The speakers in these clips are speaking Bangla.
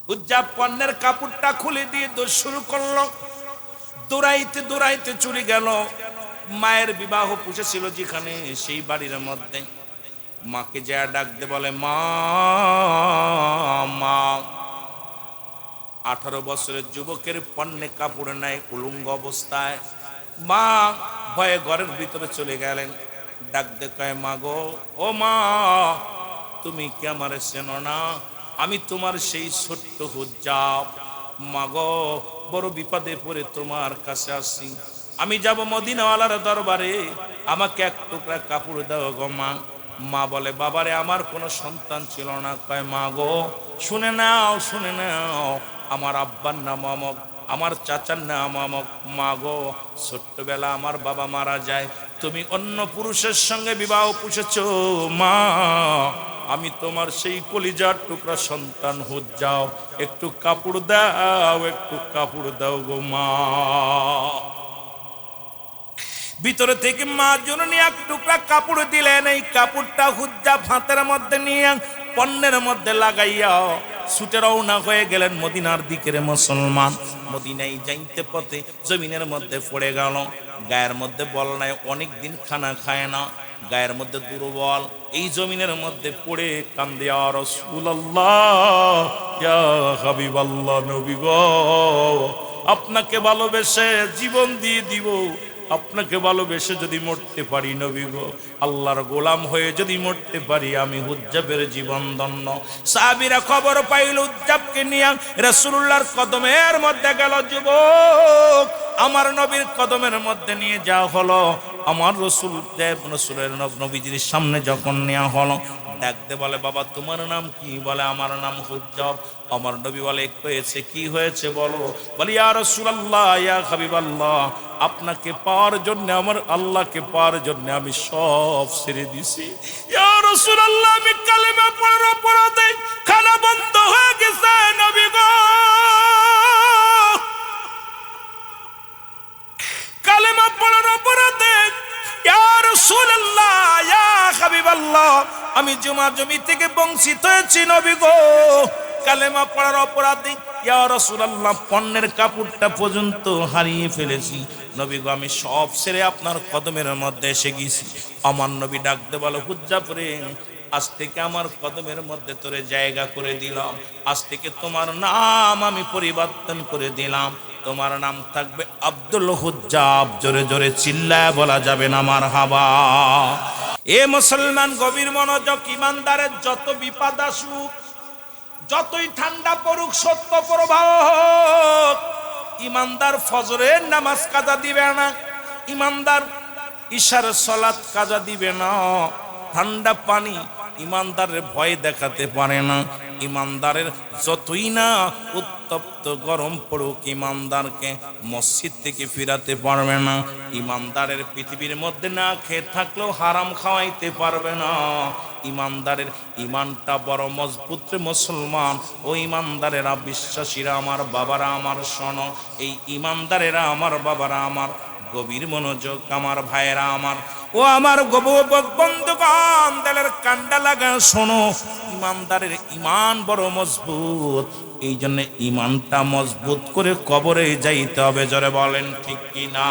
হুজ্জাব পণ্যের কাপড়টা খুলে দিয়ে দৌড় শুরু করলো। দৌড়াইতে দৌড়াইতে চলে গেল মায়ের বিবাহ পুষেছিল যেখানে, সেই বাড়ির মধ্যে। মাকে যা ডাকতে বলে, মা মা। 18 বছরের যুবকের পণ্যে কাপড় নাই, উলঙ্গ অবস্থায়। মা ভয়ে ঘরের ভিতরে চলে গেলেন। ডাকতে কয়, মা গো, ও মা, তুমি কি আমারে চেনো না? আমি তোমার সেই ছোট্ট হুজ্জাব। মা গো, বড় বিপদে পড়ে তোমার কাছে আসছি। আমি যাব মদিনাওয়ালার দরবারে, আমাকে এক টুকরা কাপড় দাও গো মা। মা বলে, বাবারে, আমার কোনো সন্তান ছিল না। কয়, মা গো, শুনে নাও শুনে নাও, আমার আব্বার নাম অমক, আমার চাচার নাম অমক। মা গো, ছোট্টবেলা আমার বাবা মারা যায়, তুমি অন্য পুরুষের সঙ্গে বিবাহ পুষেছ। মা, আমি তোমার সেই কলিজার টুকরা সন্তান হুজ্জাব, একটু কাপড় দাও, একটু কাপড় দাও গো মা। ভিতরে থেকে মা জননী এক টুকরা কাপড় দিলেন। এই কাপড়টা হুজ্জাব হাতের মধ্যে নিয়ে পণ্যের মধ্যে লাগাইয়া ছুটে রওনা হয়ে গেলেন মদিনার দিকে। মুসলমান মদিনায় যাইতে পথে জমিনের মধ্যে পড়ে গেল। গায়ের মধ্যে বল নাই, অনেক দিন খানা খায় না, গায়ের মধ্যে দুর্বল। এই জমিনের মধ্যে পড়ে কান্দে, ইয়া রাসূলুল্লাহ, ইয়া হাবিবাল্লাহ, নবী গো, আপনাকে ভালোবেসে জীবন দিয়ে দিব, আপনাকে ভালোবেসে যদি মরতে পারি নবী গো, আল্লাহর গোলাম হয়ে যদি মরতে পারি, আমি হুজ্জাবের জীবন ধন্য। সাহাবীরা খবর পাইল হুজ্জাবকে নিয়ে রাসূলুল্লাহর কদমের মধ্যে গেল। যুবক, আমার নবীর কদমের মধ্যে নিয়ে যাওয়া হলো। আমার রসুলের নবীজির সামনে যখন নেওয়া হলো, ডাকতে বলে, বাবা তোমার নাম কি? বলে, আমার নাম হুজ্জাব। আমার নবী বলে, হয়েছে কি হয়েছে বলো? বলি, ইয়া রাসূলুল্লাহ, ইয়া হাবিবাল্লাহ, আপনাকে পাওয়ার জন্য, আমার আল্লাহকে পাওয়ার জন্য আমি সব ছেড়ে দিছি। ইয়া রাসূলুল্লাহ, আমি কালেমা পড়ার অপরাধে খানা বন্ধ হয়ে গেছে নবী গো, কালেমা পড়ার অপরাধে। ইয়া রাসূলুল্লাহ, ইয়া হাবিবাল্লাহ, আমি জমি থেকে বঞ্চিত হয়েছি নবী গো, কালেমা পড়ার অপরাধে। ইয়া রাসূলুল্লাহ, পণ্যের কাপড়টা পর্যন্ত হারিয়ে ফেলেছি নবী গো, আমি সব ছেড়ে আপনার কদমের মধ্যে এসে গেছি। আমার নবী ডাকতে বলে, হুজ্জাব রে, আজ থেকে আমার কদমের মধ্যে তোরে জায়গা করে দিলাম, আজ থেকে তোমার নাম আমি পরিবর্তন করে দিলাম, তোমার নাম থাকবে আব্দুল হুজ্জাব। জোরে জোরে চিল্লায় বলা যাবে না মারহাবা। এ মুসলমান, গভীর মনোযোগ। ইমানদারের যত বিপদ আসুক, যতই ঠান্ডা পড়ুক, সত্য প্রবাহ হোক, ইমানদার ফজরের নামাজ কাজা দিবে না, ইমানদার ইশার সালাত কাজা দিবে না। ঠান্ডা পানি ইমানদারের ভয় দেখাতে পারে না। ইমানদারের যতই না উত্তপ্ত গরম পড়ুক, ইমানদারকে মসজিদ থেকে ফিরাতে পারবে না। ইমানদারের পৃথিবীর মধ্যে না খেয়ে থাকলেও হারাম খাওয়াইতে পারবে না। ইমানদারের ইমানটা বড় মজবুত রে মুসলমান। ও ইমানদারেরা, বিশ্বাসীরা, আমার বাবারা, আমার শোনো, এই ইমানদারেরা, আমার বাবারা, আমার গভীর মনোযোগ, আমার ভাইয়েরা আমার, ও আমার বন্ধুগণ, দিলের কান্ডা লাগা শোনো, ইমানদারের ইমান বড় মজবুত। এই জন্য ইমানটা মজবুত করে কবরে যাইতে হবে। জোরে বলেন ঠিক কিনা?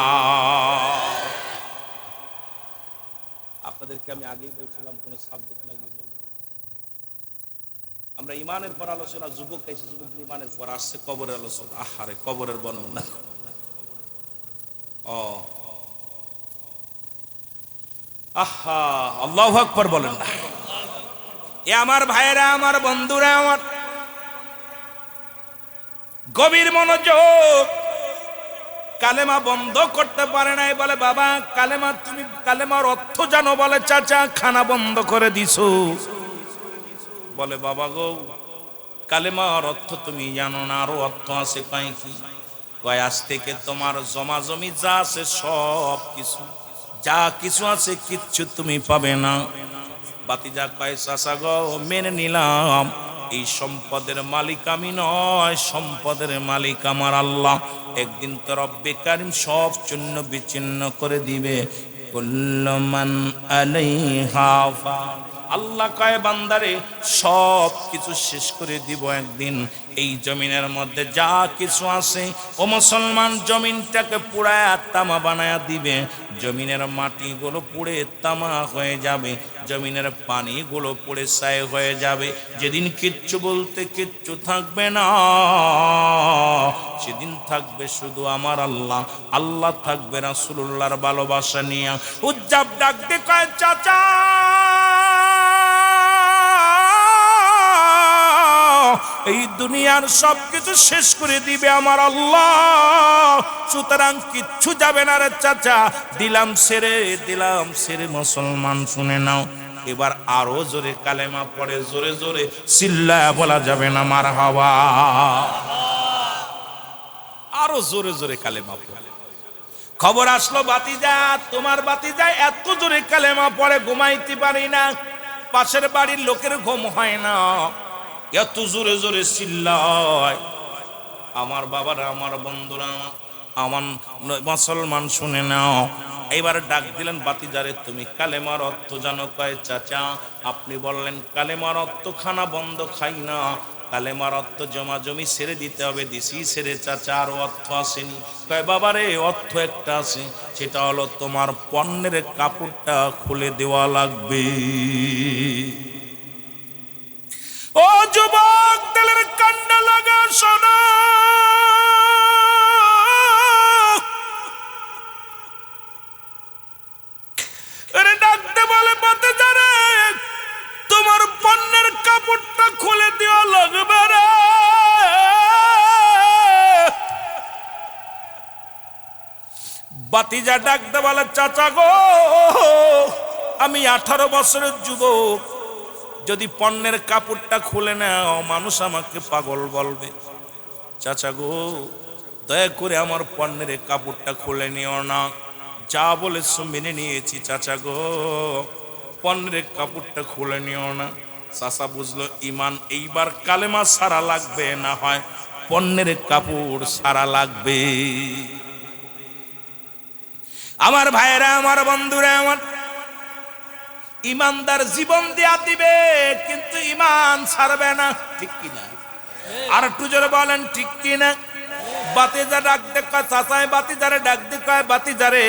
আপনাদেরকে আমি আগেই বলছিলাম, কোন সাবজেক্ট লাগিয়ে বলবো, আমরা ইমানের পর আলোচনা, যুবক এসে যুবকদের ইমানের পর আসছে কবরের আলোচনা। আহারে, কবরের বর্ণনা। ও আহা, আল্লাহু আকবার বলেন না। এ আমার ভাইয়েরা, আমার বন্ধুরা, আমার গভীর মনোযোগ। কালেমা বন্ধ করতে পারে নাই, বলে, বাবা কালেমা, তুমি কালেমার অর্থ জানো? বলে, চাচা খানা বন্ধ করে দিছো। বলে, বাবা গো, কালেমার অর্থ তুমি জানো না, আরো অর্থ আছে। কয় কি? কয়, আজ থেকে তোমার জমা জমি যা আছে সব কিছু, যা কিছু আছে কিচ্ছু তুমি পাবে না। বাতিজা কয়, চাচা গো, মেনে নিলাম, এই সম্পদের মালিক আমি নয়, সম্পদের মালিক আমার আল্লাহ। একদিন তো রব্বে কারীম সব চূর্ণ বিচ্ছিন্ন করে দিবে। কুল্লু মান আলাইহা ফান আল্লাহ কয় বান্দারে সব কিছু শেষ করে দিব একদিন। এই জমিনের মধ্যে যা কিছু আছে ও মুসলমান জমিনটাকে পুড়ায়া তামা বানায়া দিবে। জমিনের মাটিগুলো পুড়ে তামা হয়ে যাবে, জমিনের পানিগুলো পুড়ে ছাই হয়ে যাবে। যেদিন কিচ্ছু বলতে কিচ্ছু থাকবে না, সেদিন থাকবে শুধু আমার আল্লাহ, আল্লাহ থাকবে রাসূলুল্লাহর ভালোবাসা নিয়ে। উজ্জাব ডাক দিয়ে কয় চাচা এই দুনিয়ার সব কিছু শেষ করে দিবে আমার আল্লাহ, সুতরাং কিচ্ছু যাবে না রে চাচা, দিলাম ছেড়ে মুসলমান শুনে নাও। এবার আরো জোরে কালেমা পড়ে, জোরে জোরে চিল্লায়া বলা যাবে না মারহাবা, আরো জোরে জোরে কালেমা পড়ে। খবর আসলো বাতিজা, তোমার বাতিজা এত জোরে কালেমা পড়ে ঘুমাইতে পারি না, পাশের বাড়ির লোকের ঘুম হয় না, এত জোরে জোরে চিল্লায়। আমার বাবারা, আমার বন্ধুরা, আমার মুসলমান শুনে নাও। এবার ডাক দিলেন বাতিজারে, তুমি কালেমার অর্থ জানো? কয় চাচা আপনি বললেন কালেমার অর্থ খানা বন্ধ খাই না, কালেমার অর্থ জমা জমি ছেড়ে দিতে হবে, দিছি ছেড়ে চাচা, আরো অর্থ আসেনি। কয় বাবারে অর্থ একটা আছে, সেটা হলো তোমার পণ্যের কাপড়টা খুলে দেওয়া লাগবে। ও যুবক দিলের কান্না লাগা শোনো, ডাকতে বলে বাতিজা রে তোমার পণ্যের কাপড়টা খুলে দেওয়া লাগবে রে। বাতিজা ডাকতে বলে চাচা গো আমি 18 বছরের যুবক, যদি পণ্যের কাপড়টা খুলে নাও মানুষ আমাকে পাগল বলবে। চাচা গো দয়া করে আমার পণ্যের কাপড়টা খুলে নিও না, যা বলেছো মেনে নিয়েছি চাচা গো, পণ্যের কাপড়টা খুলে নিও না। চাচা বুঝলো ইমান, এইবার কালেমা সারা লাগবে, না হয় পণ্যের কাপড় সারা লাগবে। আমার ভাইরা, আমার বন্ধুরা, আমার ইমানদার জীবন দেয়া দিবে কিন্তু ইমান ছাড়বে না, ঠিক কিনা? আর একটু জোরে বলেন ঠিক কিনা? বাতিজা ডাক দেখা চাচায় বাতিজারে ডাক দেখায়, বাতিজারে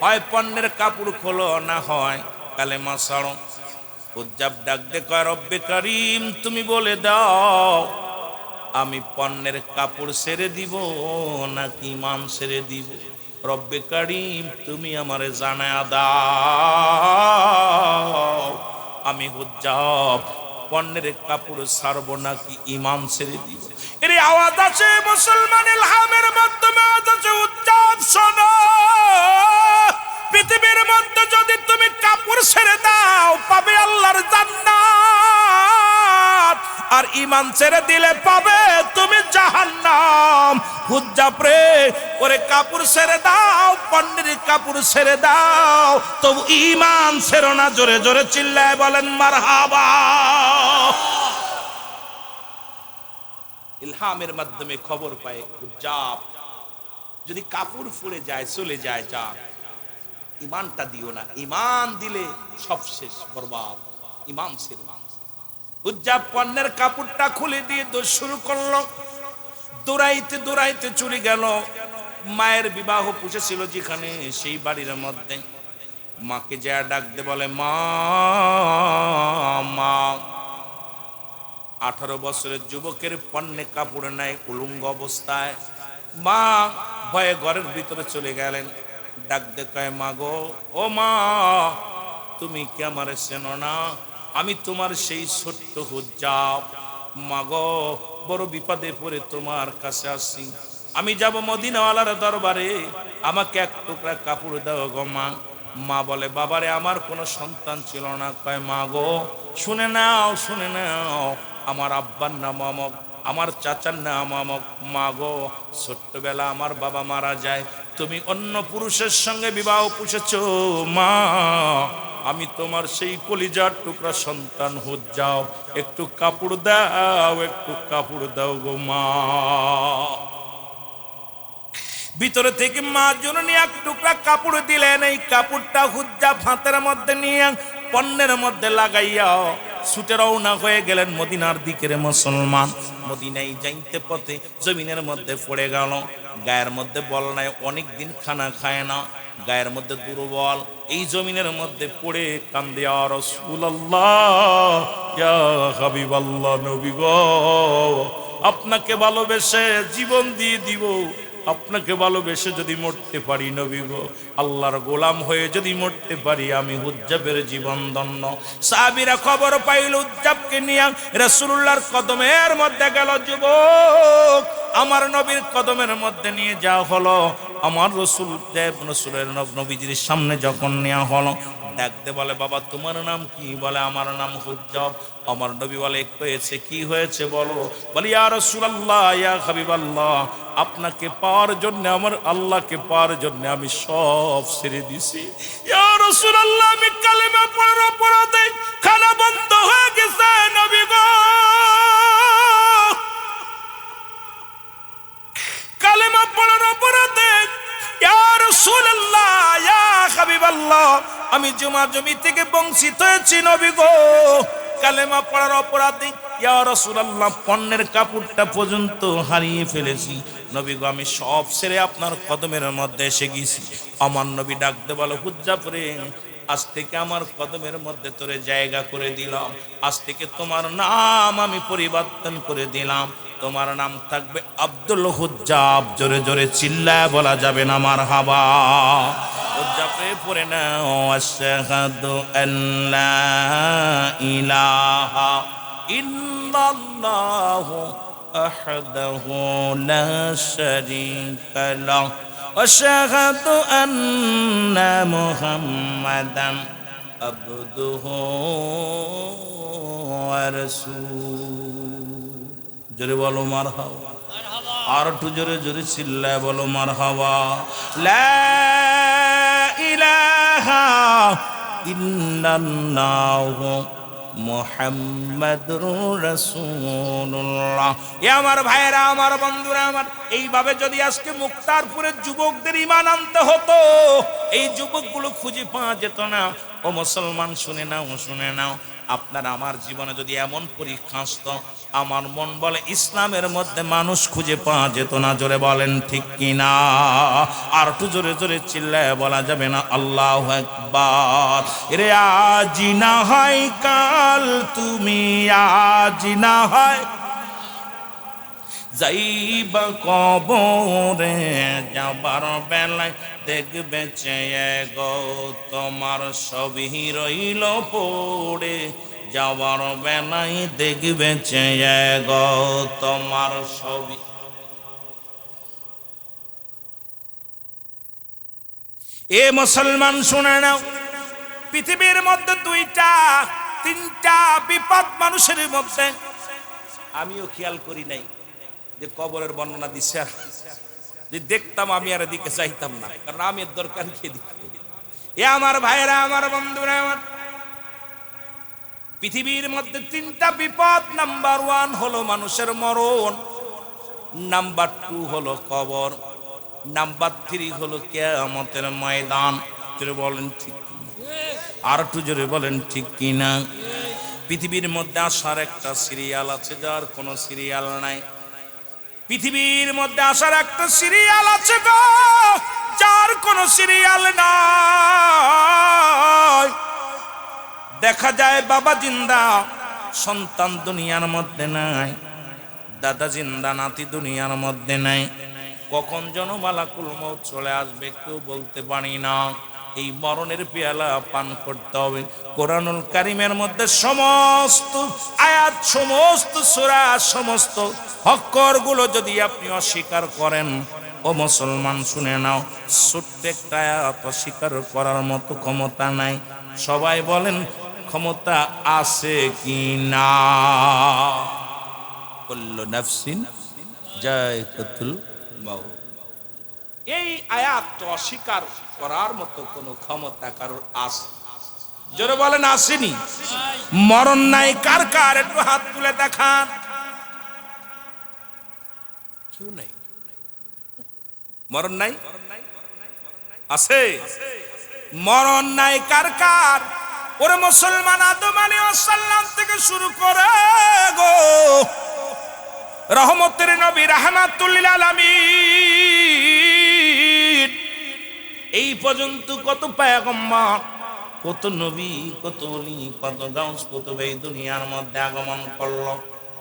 হয় পণ্যের কাপড় খোলো, না হয় কালেমা ছাড়ো। উজ্জাব ডাক দেখায় রব্বে কারিম তুমি বলে দাও আমি পণ্যের কাপড় ছেড়ে দিব নাকি ইমান ছেড়ে দিব? রব্বে কারিম তুমি আমারে জানায়া দাও আমি উজ্জাব পণ্যের কাপড় ছাড়বো নাকি ইমান ছেড়ে দিব। এর আওয়াজ আছে মুসলমান ইলহামের মাধ্যমে, আওয়াজ আছে উজ্জাব শোনো, পৃথিবীর মধ্যে যদি তুমি কাপড় ছেড়ে দাও পাবে আল্লাহর জান্নাত, আর ইমান ছেড়ে দিলে পাবে তুমি জাহান্নাম। হুজ্জাব রে ওরে কাপড় ছেড়ে দাও, পণ্যের কাপড় ছেড়ে দাও, তবু ইমান ছেড়ো না। জোরে জোরে চিল্লায় বলেন মারহাবা। ইলহামের মাধ্যমে খবর পায় হুজ্জাব যদি কাপড় ফুলে যায় চলে যায়, যা ইমানটা দিও না, ইমান দিলে সব শেষ বরবাদ, ইমান ছেড়ো। হুজ্জাব পণ্যের কাপড়টা খুলে দিয়ে দৌড় শুরু করলো, দৌড়াইতে দৌড়াইতে চলে গেল মায়ের বিবাহ পুষেছিল যেখানে, সেই বাড়ির মধ্যে মাকে যা ডাকতে বলে মা, মা 18 বছরের যুবকের পণ্যে কাপড় নাই, উলঙ্গ অবস্থায়। মা ভয়ে ঘরের ভিতরে চলে গেলেন, ডাক দেখায় মা গো, ও মা তুমি কি আমারে চেনো না? আমি তোমার সেই ছোট্ট হুজ্জাব। মা গো বড় বিপদে পড়ে তোমার কাছে আসছি, আমি যাব মদিনাওয়ালার দরবারে, আমাকে এক টুকরা কাপড় দাও গো মা। মা বলে বাবারে আমার কোনো সন্তান ছিল না। কয় মা গো শুনে নাও, শুনে নাও, আমার আব্বার নাম অমক, আমার চাচার নাম অমক। মা গো ছোট্টবেলা আমার বাবা মারা যায়, তুমি অন্য পুরুষের সঙ্গে বিবাহ পুষেছ। মা আমি তোমার সেই কলিজার টুকরা সন্তান হুজ্জাব, একটু কাপড় দাও, একটু কাপড় দাও গো মা। ভিতরে থেকে মা জননী এক টুকরা কাপড় দিলেন, এই কাপড়টা হুজ্জাব হাতের মধ্যে নিয়ে পণ্যের মধ্যে লাগাইয়া ছুটে রওনা হয়ে গেলেন মদিনার দিকের মুসলমান। মদিনায় যাইতে পথে জমিনের মধ্যে পড়ে গেল, গায়ের মধ্যে বল নাই, অনেক দিন খানা খায় না, গায়ের মধ্যে দুর্বল, এই জমিনের মধ্যে পড়ে কান্দে, ইয়া রাসূলুল্লাহ, ইয়া হাবিবাল্লাহ, নবী গো, আপনাকে ভালোবেসে জীবন দিয়ে দিব, আপনাকে ভালোবেসে যদি মরতে পারি নবী গো, আল্লাহর গোলাম হয়ে যদি মরতে পারি, আমি হুজ্জাবের জীবন ধন্য। সাহাবীরা খবর পাইল হুজ্জাবকে নিয়ে রাসূলুল্লাহর কদমের মধ্যে গেল। যুবক, আমার নবীর কদমের মধ্যে নিয়ে যাওয়া হলো। আমার রসুলের নবীজির সামনে যখন নেওয়া হলো, ডাকতে বলে, বাবা তোমার নাম কি? বলে, আমার নাম হুজ্জাব। আমার নবী বলে, হয়েছে কি হয়েছে বলো? বলি, ইয়া রাসূলুল্লাহ, ইয়া হাবিবাল্লাহ, আপনাকে পাওয়ার জন্য, আমার আল্লাহকে পাওয়ার জন্য আমি সব ছেড়ে দিছি। ইয়া রাসূলুল্লাহ, আমি কালেমা পড়ার অপরাধে খানা বন্ধ হয়ে গেছে নবী গো, কালেমা পড়ার অপরাধে, ইয়া রাসূলুল্লাহ, ইয়া হাবিবাল্লাহ, আমি জমি থেকে বঞ্চিত হয়েছি নবী গো, কালেমা পড়ার অপরাধে, ইয়া রাসূলুল্লাহ, পণ্যের কাপড়টা পর্যন্ত হারিয়ে ফেলেছি নবী গো, আমি সব ছেড়ে আপনার কদমের মধ্যে এসে গেছি। আমার নবী ডাকতে বলো, হুজ্জাব রে, আজ থেকে আমার কদমের মধ্যে তোরে জায়গা করে দিলাম, আজ থেকে তোমার নাম আমি পরিবর্তন করে দিলাম, তোমার নাম থাকবে আব্দুল হুজ্জাব। জোরে জোরে চিল্লায় বলা যাবে না মারহাবা। হুজ্জাবে পড়ে নাও, আশহাদু আল্লা ইলাহা ইল্লাল্লাহু আহদাহু লা শারীকা লাহু, আশহাদু আন্না মুহাম্মাদান আবদুহু ওয়া রাসূলুহু। জোরে বলো মারহাবা, আর একটু জোরে জোরে চিল্লায় বলো মারহাবা। লা ইলাহা ইল্লাল্লাহু মুহাম্মাদুর রাসূলুল্লাহ। এ আমার ভাইরা, আমার বন্ধুরা আমার, এইভাবে যদি আজকে মুক্তারপুরের যুবকদের ঈমান আনতে হতো, এই যুবকগুলো খুঁজে পাওয়া যেত না। ও মুসলমান, শুনে নাও, শুনে নাও, আপনার আমার জীবনে যদি এমন পরীক্ষা আসতো, আমার মন বলে ইসলামের মধ্যে মানুষ খুঁজে পাওয়া যেত না। জোরে বলেন ঠিক কিনা? আর একটু জোরে জোরে চিল্লায় বলা যাবে না আল্লাহু আকবার। রে আজি না হয় কাল, তুমি আজি না হয় যাইবা কবরে, যাবার বেলায় দেখবে চেয়ে গো, তোমার সবই রইল পড়ে, যাবার বেলায় দেখবে চেয়ে গো, তোমার সবই। এ মুসলমান শুনে নাও, পৃথিবীর মধ্যে দুইটা তিনটা বিপদ মানুষের মধ্যে, আমিও খেয়াল করি নাই যে কবরের বর্ণনা দিচ্ছে, যে দেখতাম আমি আর এদিকে চাইতাম না, কারণ আমি এর দরকার খেয়ে দিই। এ আমার ভাইয়েরা, আমার বন্ধুরা আমার, পৃথিবীর মধ্যে তিনটা বিপদ। নাম্বার 1 হলো মানুষের মরণ, নাম্বার 2 হলো কবর, নাম্বার 3 হলো কিয়ামতের ময়দান। জোরে বলেন ঠিক কিনা? আর একটু জোরে বলেন ঠিক কিনা? পৃথিবীর মধ্যে আসার একটা সিরিয়াল আছে, যার কোনো সিরিয়াল নাই। পৃথিবীর মধ্যে আসার একটা সিরিয়াল আছে গো, যার কোনো সিরিয়াল নাই। দেখা যায় বাবা জিন্দা, সন্তান দুনিয়ার মধ্যে নাই, দাদা জিন্দা, নাতি দুনিয়ার মধ্যে নাই। কখন যেন মালাকুল মউত চলে আসবে কেউ বলতে পারি না। এই মরণের পেয়ালা পান করতে হবে। কোরআনুল কারীমের মধ্যে সমস্ত আয়াত, সমস্ত সূরা, সমস্ত হক্করগুলো যদি আপনি অস্বীকার করেন, ও মুসলমান শুনে নাও, ছোট্ট একটা আয়াত অস্বীকার করার মতো ক্ষমতা নাই। সবাই বলেন ক্ষমতা আছে কি না? কুল্লু নাফসিন যায়কাতুল মাউত। এই আয়াতটা অস্বীকার করার মতো কোনো ক্ষমতা কারোর আছে? জোরে বলেন আসেনি? মরণ নাই কার কার? একটু হাত তুলে দেখান। কেউ নাই? মরণ নাই? আছে? মরণ নাই কার কার? ওরে মুসলমান, আদম আলাইহিস সালাম থেকে শুরু করে গো রহমতের নবী রাহমাতুল লিল আলামিন এই পর্যন্ত কত পয়গম্বর, কত নবী, কত ওলি, কত গাউস, কত এই দুনিয়ার মধ্যে আগমন করলো।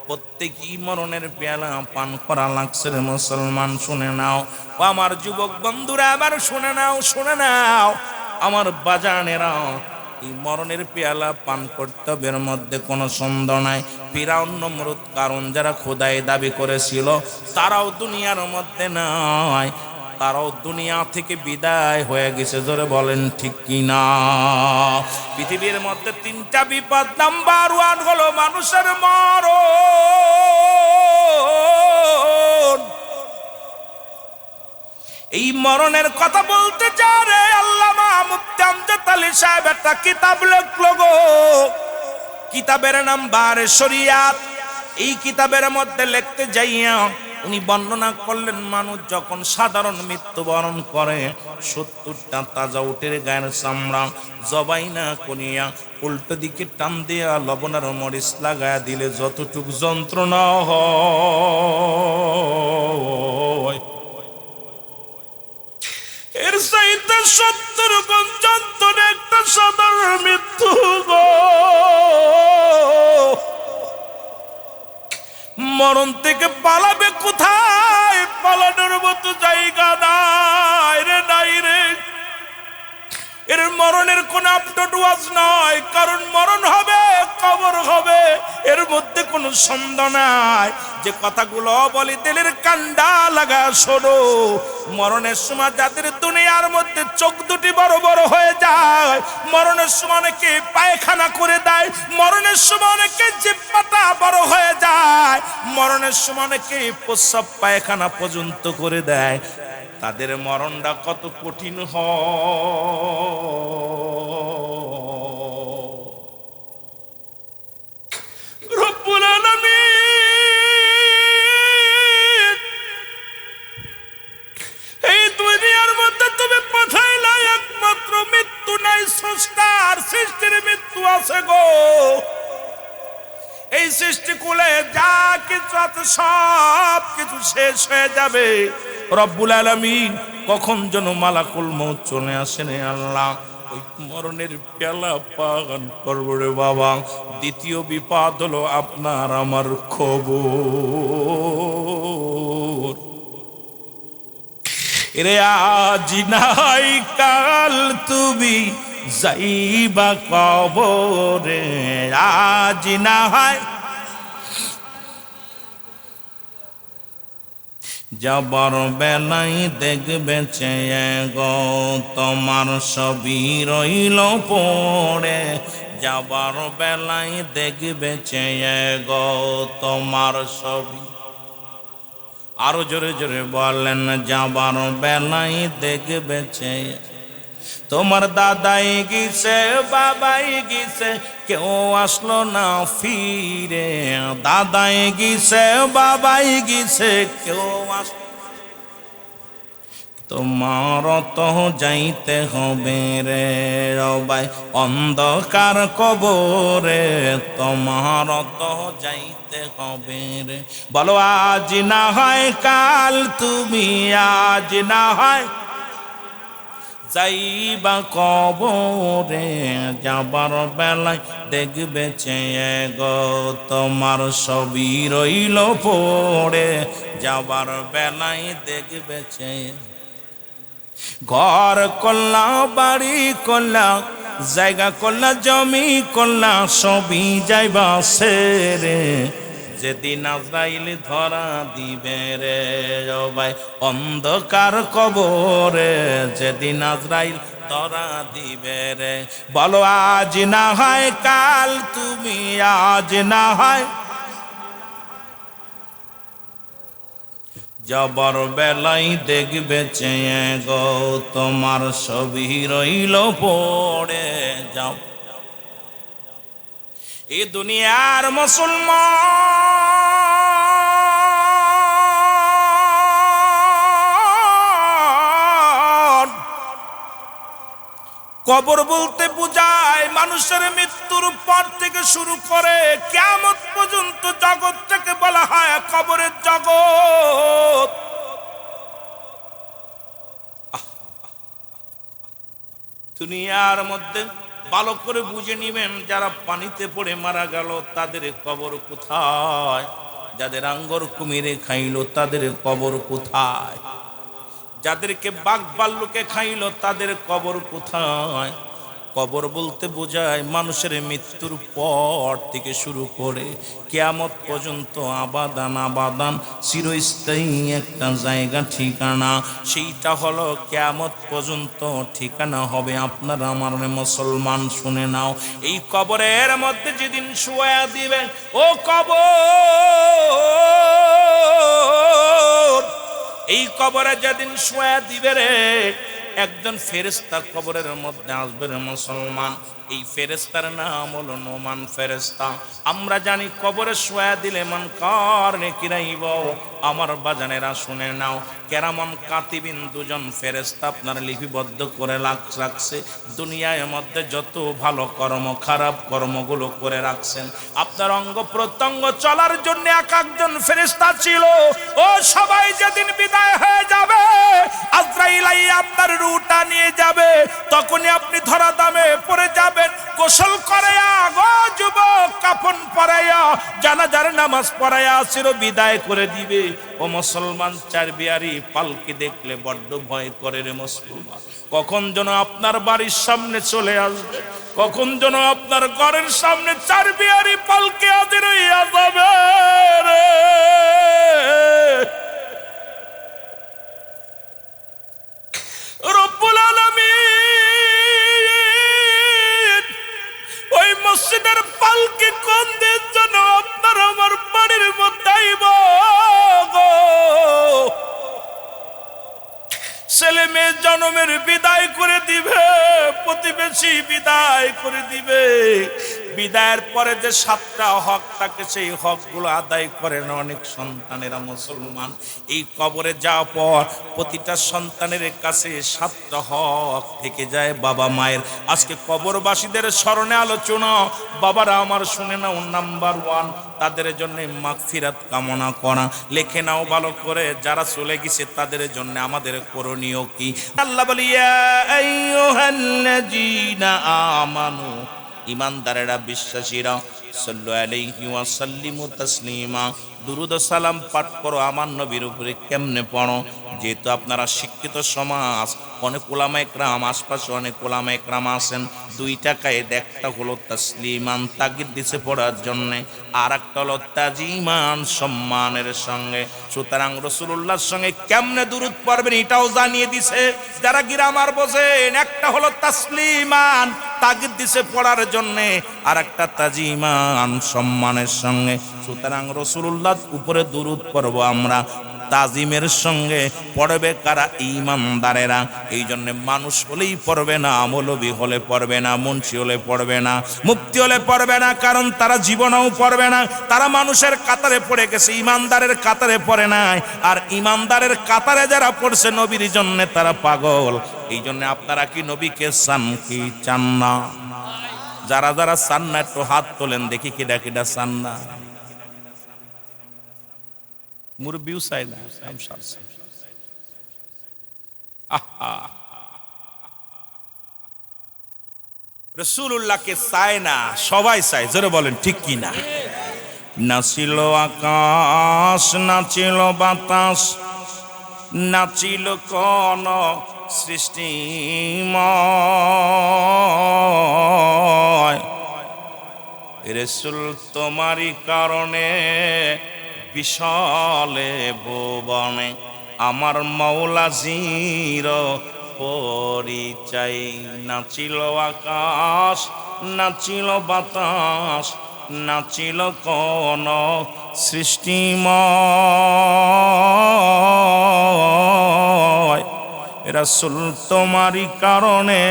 প্রত্যেকই মরণের পেয়ালা পান করা লাগছে রে মুসলমান। শুনে নাও ও আমার যুবক বন্ধুরা, আবার শুনে নাও, শুনে নাও আমার বাজানেরা, এই মরণের পেয়ালা পান কর্তব্যের মধ্যে কোনো সন্দেহ নাই। ফিরাউন, নমরুদ, কারণ যারা খোদাই দাবি করেছিল তারাও দুনিয়ার মধ্যে নাই, তারাও দুনিয়া থেকে বিদায় হয়ে গেছে। জোরে বলেন ঠিক কিনা? পৃথিবীর মধ্যে তিনটা বিপদ, নাম্বার 1 হলো মানুষের মরণ। এই মরণের কথা বলতে চারে আল্লামা মুফতি আমজাদ আলী সাহেব একটা কিতাব লিখলো গো। কিতাবের নাম বারে শরিয়াত। এই কিতাবের মধ্যে লিখতে যাইয়া উনি বর্ণনা করলেন, মানুষ যখন সাধারণ মৃত্যুবরণ করে 70টা তাজা উটের গায়ের চামড়া জবাই না করিয়া উল্টো দিকে টান দিয়া লবণ আর মরিচ লাগায়া দিলে যতটুকু যন্ত্রণা হয়, এর চাইতে 70 গুণ যন্ত্রণা একটা সাধারণ মৃত্যু গো। মরণ থেকে পালাবে কোথায়? পালানোর মতো জায়গা নাই রে, নাই রে। এর মরণের কোন আপডেট ওয়াজ নয়, কারণ মরণ হবে, কবর হবে, এর মধ্যে কোনো সন্দেহ নাই। যে কথাগুলো বলি দিলের কান্ডা লাগা শোনো। মরণের সময় যাদের দুনিয়ার মধ্যে চোখ দুটি বড় বড় হয়ে যায়, মরণের সময় অনেকে পায়খানা করে দেয়, মরণের সময় অনেকে জিহ্বাটা বড় হয়ে যায়, মরণের সময় অনেকে প্রস্রাব পায়খানা পর্যন্ত করে দেয়, তাদের মরণটা কত কঠিন রব্বুল আলামিন এই দুনিয়ার মধ্যে তুমি পাঠাইলা একমাত্র মৃত্যু নাই, স্রষ্টার সৃষ্টির মৃত্যু আছে গো। এই সৃষ্টিকুলে যা কিছু আছে সব কিছু শেষ হয়ে যাবে। রব্বুল আলামিন কখন যেন মালাকুল মউত চলে আসেন আল্লাহ, ওই মরণের পেয়ালা পান করবো রে বাবা। দ্বিতীয় বিপদ হলো আপনার আমার খবর। রে আজ নাই কাল তুমি যাইবা কবরে, আজ না হয় যাবার বেলাই দেখবে চেয়ে গো, তোমার ছবি রইল পড়ে। যাবার বেলাই দেখবে চেয়ে গো, তোমার ছবি। আরো জোরে জোরে বলেন, যাবার বেলাই দেখবে চেয়ে। তোমার দাদাই গিয়েছে, বাবাই গিয়েছে, কেউ আসলো না ফিরে। দাদাই গিয়েছে, বাবাই গিয়েছে, কেউ আসলো। তোমার তো যাইতে হবে রে রবাই অন্ধকার কবরে, তোমার তো যাইতে হবে রে। বলো আজ না হয় কাল তুমি, আজ না হয় যাইবা কবরে। যাবার বেলায় দেখবে চেয়ে গো, তোমার ছবি রইল পড়ে। যাবার বেলায় দেখবে চেয়ে। ঘর করলা, বাড়ি করলা, জায়গা করলা, জমি করলা, সবই যাইবা সেরে। যেদিন আজরাইল ধরা দিবে রে ভাই অন্ধকার কবরে, যেদিন আজরাইল ধরা দিবে রে। বলো আজ না হয় কাল তুমি, আজ না হয় যাবার বেলাই দেখবে চেয়ে গো, তোমার ছবি রইল পড়ে। যাও এ দুনিয়ার মুসলমান কবর বলতে বোঝায় মানুষের মৃত্যুর পর থেকে শুরু করে কিয়ামত পর্যন্ত জগৎটাকে বলা হয় কবরের জগৎ। দুনিয়ার মধ্যে ভালো করে বুঝে নিবেন, যারা পানিতে পড়ে মারা গেল তাদের কবর কোথায়, যাদের আঙ্গর কুমিরে খাইলো তাদের কবর কোথায়, যাদেরকে বাঘ ভাল্লুকে খাইলো তাদের কবর কোথায়। কবর বলতে বোঝায় মানুষের মৃত্যুর পর থেকে শুরু করে কিয়ামত পর্যন্ত আবাদান আবাদান চিরস্থায়ী একটা জায়গা ঠিকানা, সেইটা হলো কিয়ামত পর্যন্ত ঠিকানা হবে আপনার আমার। মুসলমান শুনে নাও, এই কবরের মধ্যে যেদিন শুয়া দিবেন, ও কবর, এই কবরে যেদিন শুয়া দিবে রে, একজন ফেরেশতা কবরের মধ্যে আসবে রে মুসলমান। এই ফেরেশতার নাম হলো নোমান ফেরেশতা। আমরা জানি কবরে শুয়া দিলে মান কার নেকিরাইব। আমার বাজানেরা শুনে নাও, কেরামন কাতিবিন দুজন ফেরেশতা আপনার লিপিবদ্ধ করে রাখছে। দুনিয়ার মধ্যে যত ভালো কর্ম খারাপ কর্মগুলো করে রাখছেন, আপনার অঙ্গ প্রত্যঙ্গ চলার জন্য এক একজন ফেরেশতা ছিল। ও সবাই যেদিন বিদায় হয়ে যাবে, আজরাইল আপনার রূহটা নিয়ে যাবে, তখনই আপনি ধরা দামে পড়ে যাবেন। গোসল করাইয়া গো যুবক, কাফন পরাইয়া জানাজার নামাজ পড়াইয়া চির বিদায় করে দিবে। ও মুসলমান, চার বিয়ারি পালকি দেখলে বড্ড ভয় করে রে মুসলমান। কখন যেন আপনার বাড়ির সামনে চলে আসবে, কখন যেন আপনার ঘরের সামনে চার বিয়ারি পালকি হাজির হইয়া যাবে রে। রব্বুল আলামিন ওই মসজিদের পালকি কোন দিন যেন আপনার আমার বাড়ির মধ্যে আইব গো। ছেলে মেয়ে জন্মের বিদায় করে দিবে, প্রতিবেশী বিদায় করে দিবে। বিদায়ের পরে যে 7টা হক থাকে, সেই হকগুলো আদায় করেন অনেক সন্তানেরা মুসলমান। এই কবরে যাওয়ার পর প্রতিটা সন্তানের কাছে 7টা হক থেকে যায় বাবা মায়ের। আজকে কবরবাসীদের স্মরণে আলোচনা। বাবারা আমার শুনে নাও, নাম্বার 1 তাদের জন্য মাগফিরাত কামনা করা। লেখে নাও ভালো করে, যারা চলে গেছে তাদের জন্য আমাদের করণীয় কি। আল্লাহ বলি, ইয়া আইয়ুহাল্লাযীনা আমানু, ইমানদারেরা বিশ্বাসীরা, সাল্লু আলাইহি ওয়া সাল্লিমু তাসলিমা, দুরুদ ও সালাম পাঠ করো আমার নবীর উপরে। কেমনে পড়ো? যেহেতু আপনারা শিক্ষিত সমাজ, অনেক ওলামা একরাম, আশপাশে অনেক ওলামা একরাম আছেন, 2 টাকায় একটা হলো তাসলিমান, তাগিদ দিছে পড়ার জন্যে, আর একটা হলো তাজিমান, সম্মানের সঙ্গে। সুতরাং রাসূলুল্লাহর সঙ্গে কেমনে দুরুদ পড়বেন এটাও জানিয়ে দিছে। যারা গ্রামার বোঝেন, একটা হলো তাসলিমান, তাগিদ দিছে পড়ার জন্যে, আর একটা তাজিমান, সম্মানের সঙ্গে। সুতরাং রাসূলুল্লাহর উপরে দুরুদ পড়ব আমরা, তাজিমের সঙ্গে পড়বে কারা? ঈমানদারেরা। এই জন্য মানুষ হলেই পড়বে না, মৌলবী হলে পড়বে না, মুন্সি হলে পড়বে না, মুফতি হলে পড়বে না, কারণ তারা জীবনেও পড়বে না। তারা মানুষের কাতারে পড়ে গেছে, ঈমানদারের কাতারে পড়ে নাই। আর ঈমানদারের কাতারে যারা পড়ছে নবীর জন্য, তারা পাগল। এই জন্য আপনারা কি নবীকে চান কি চান না? যারা যারা চান না একটু হাত তোলেন দেখি, কিডা কিডা চান না। মুরব্বিও চাই না, রাসূলুল্লাহকে চায় না, সবাই চায়। জোরে বলেন ঠিক কি না? নাচিল আকাশ, নাচিল বাতাস, নাচিল কোন সৃষ্টিময়, রাসূল তোমারই কারণে বিশালে ভুবনে আমার মাওলাজির পরিচয়। নাচিল আকাশ, নাচিল বাতাস, নাচিল কোন সৃষ্টিময়, রাসূল তোমারই কারণে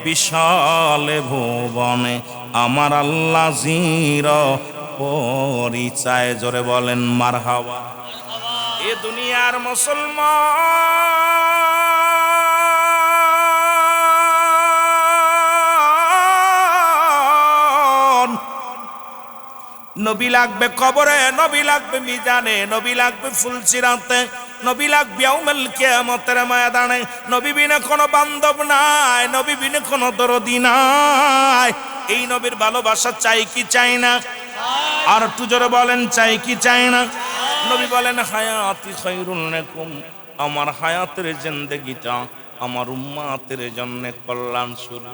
বিশালে ভুবনে আমার আল্লাহ জির পরিচয়। জোরে বলেন মারহাবা। এ দুনিয়ার মুসলমান নবী লাগবে কবরে, নবী লাগবে মিজানে, নবী লাগবে ফুলসিরাতে, নবী লাগবে ইয়াউমুল কিয়ামতের ময়দানে। নবী বিনে কোনো বান্ধব নাই, নবী বিনে কোনো দরদি নাই। এই নবীর ভালোবাসা চাই কি চাই না? আর একটু জোরে বলেন, চাই কি চাই না? নবী বলেন হায়াতি খায়রুল লাকুম, আমার হায়াতের জিন্দেগিটা আমার উম্মতের জন্য কল্যাণ শুরু।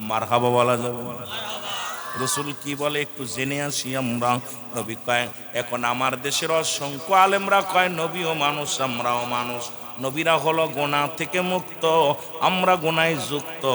মারহাবা বলা যাবে না? রসুল কি বলে একটু জেনে আসি আমরা। নবী কয় এখন আমার দেশের অসংখ্য আলেমরা কয় নবীও মানুষ আমরাও মানুষ। নবীরা হলো গুনাহ থেকে মুক্ত, আমরা গুনায় যুক্ত।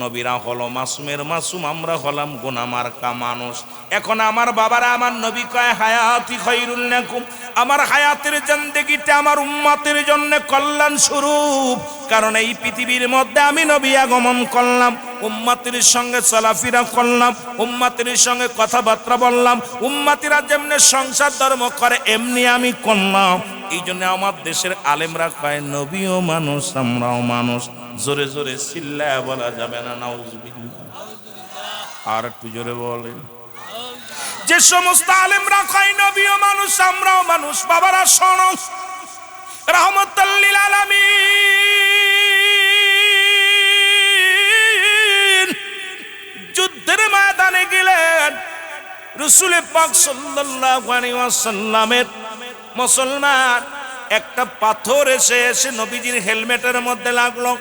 নবীরা হলো মাসুমের মাসুম, আমরা হলাম গুনাহ মার্কা মানুষ। এখন আমার বাবারা আমার নবী কয় হায়াতি খায়রুল লাকুম, আমার হায়াতের জিন্দেগিটা আমার উম্মতের জন্য কল্যাণ স্বরূপ। কারণ এই পৃথিবীর মধ্যে আমি নবী আগমন করলাম, উম্মতের সঙ্গে চলাফেরা করলাম, উম্মতের সঙ্গে কথাবার্তা বললাম, উম্মতিরা যেমনি সংসার ধর্ম করে এমনি আমি করলাম। এই জন্য আমার দেশের আলেমরা কয় নবীও মানুষ আমরাও মানুষ। জোরে জোরে চিল্লায়া বলা যাবে না নাউজুবিল্লাহ? আর একটু জোরে বলেন। যে সমস্ত আলেমরা কয় নবীও মানুষ আমরাও মানুষ, বাবারা শোনো, রাহমাতুল লিল আলামিন যুদ্ধের ময়দানে গেলেন। রাসূল পাক সাল্লাল্লাহু আলাইহি ওয়াসাল্লামের মুসলমান একটা পাথর এসে নবীজির হেলমেটের মধ্যে লাগলো।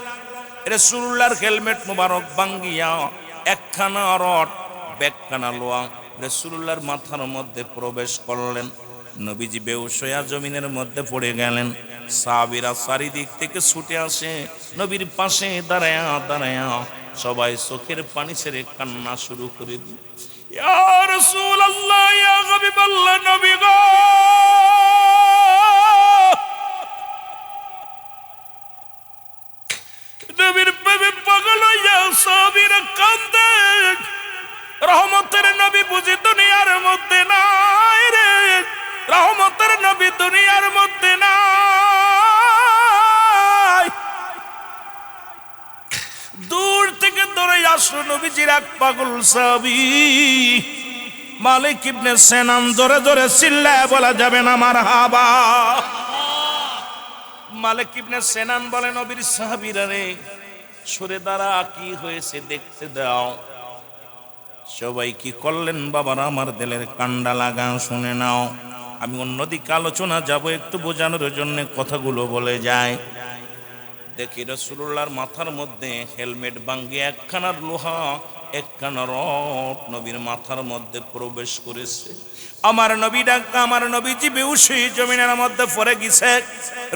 রাসূলুল্লাহর হেলমেট মুবারক ভাঙ্গিয়া একখানা রড ব্যাগখানা লোয়া রাসূলুল্লাহর মাথার মধ্যে প্রবেশ করলেন। নবীজি বেহুশ হয়ে জমিনের মধ্যে পড়ে গেলেন। সাহাবীরা চারিদিক থেকে ছুটে আসে, নবীর পাশে দাঁড়ায়া দাঁড়ায়া সবাই চোখের পানি ছেড়ে কান্না শুরু করে দিল। ইয়া রাসূলুল্লাহ, ইয়া হাবিবাল্লাহ, নবী গো, নবীর প্রেমে পাগল হইয়া সাহাবীরা কান্দে। রহমতের নবী বুঝি দুনিয়ার মধ্যে নাই রে, রহমতের নবী দুনিয়ার মধ্যে নাই। দূর থেকে দৌড়ে আসলো নবীজির এক পাগল সাহাবী মালিক ইবনে সিনান। জোরে জোরে চিল্লায়া বলা যাবে না মারহাবা? মালিক ইবনে সিনান বলে নবীর সাহাবীরা রে, সরে দাঁড়া, কি হয়েছে দেখতে দাও। সবাই কি করলেন বাবারা, আমার দিলের কান্ডা লাগা শুনে নাও। আমি অন্যদিকে আলোচনা যাব, একটু বোঝানোর জন্য কথাগুলো বলে যায়। দেখি রাসূলুল্লাহর মাথার মধ্যে হেলমেট ভাঙ্গিয়ে একখানা লোহা একখানা রড নবীর মাথার মধ্যে প্রবেশ করেছে। আমার নবী ডাকা, আমার নবীজি বেহুশ হয়ে জমিনের মধ্যে পড়ে গেছে।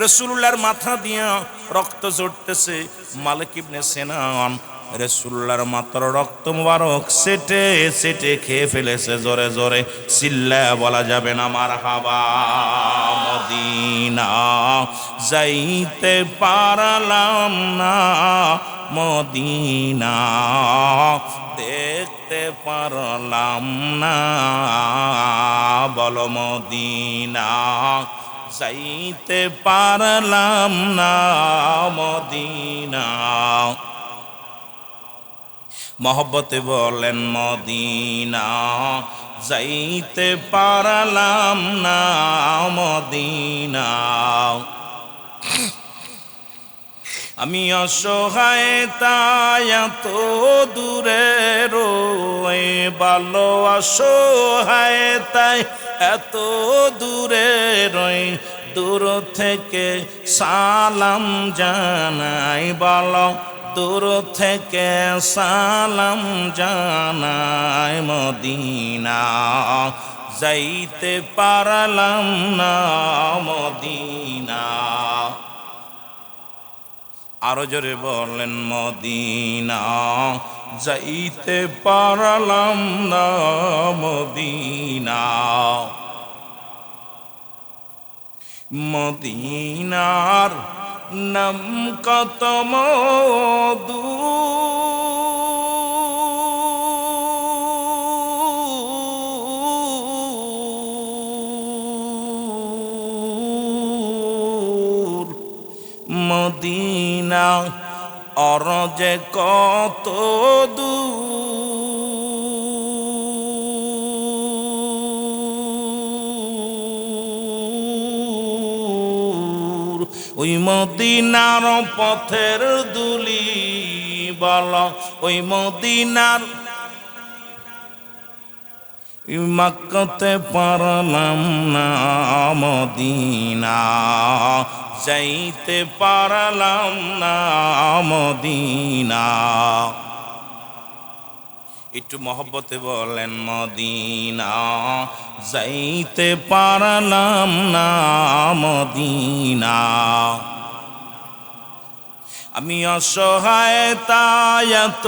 রাসূলুল্লাহর মাথা দিয়া রক্ত ঝরতেছে। মালিক ইবনে সিনান রাসূলুল্লাহর মাথার রক্ত মুবারক সেটে সেটে খেয়ে ফেলেছে। জোরে জোরে চিল্লায়া বলা যাবে না মারহাবা? মদিনা যাইতে পারলাম না, মদিনা দেখতে পারলাম না, বলো মদিনা যাইতে পারলাম না, মদিনা। মহব্বতে বলেন মদিনা যাইতে পারলাম না, মদিনা। আমি অসহায় তাই এত দূরে রই, ভালো অসহায় তাই এত দূরে রই, দূর থেকে সালাম জানাই, বলো দূর থেকে সালাম জানাই, মদিনা যাইতে পারলাম না, মদিনা। আরো জোরে বলেন মদিনা যাইতে পারলাম না, মদিনা। মদিনার নাম কত মধু, মদিনা অরজে কত দূর। ওই মদিনার পথের দুলি বলো ওই মদিনার মক্কাতে পারলাম না মদিনা যাইতে পারলাম না মদিনা একটু মহব্বতে বলেন মদিনা যাইতে পারলাম না মদিনা আমি অসহায় তাই এত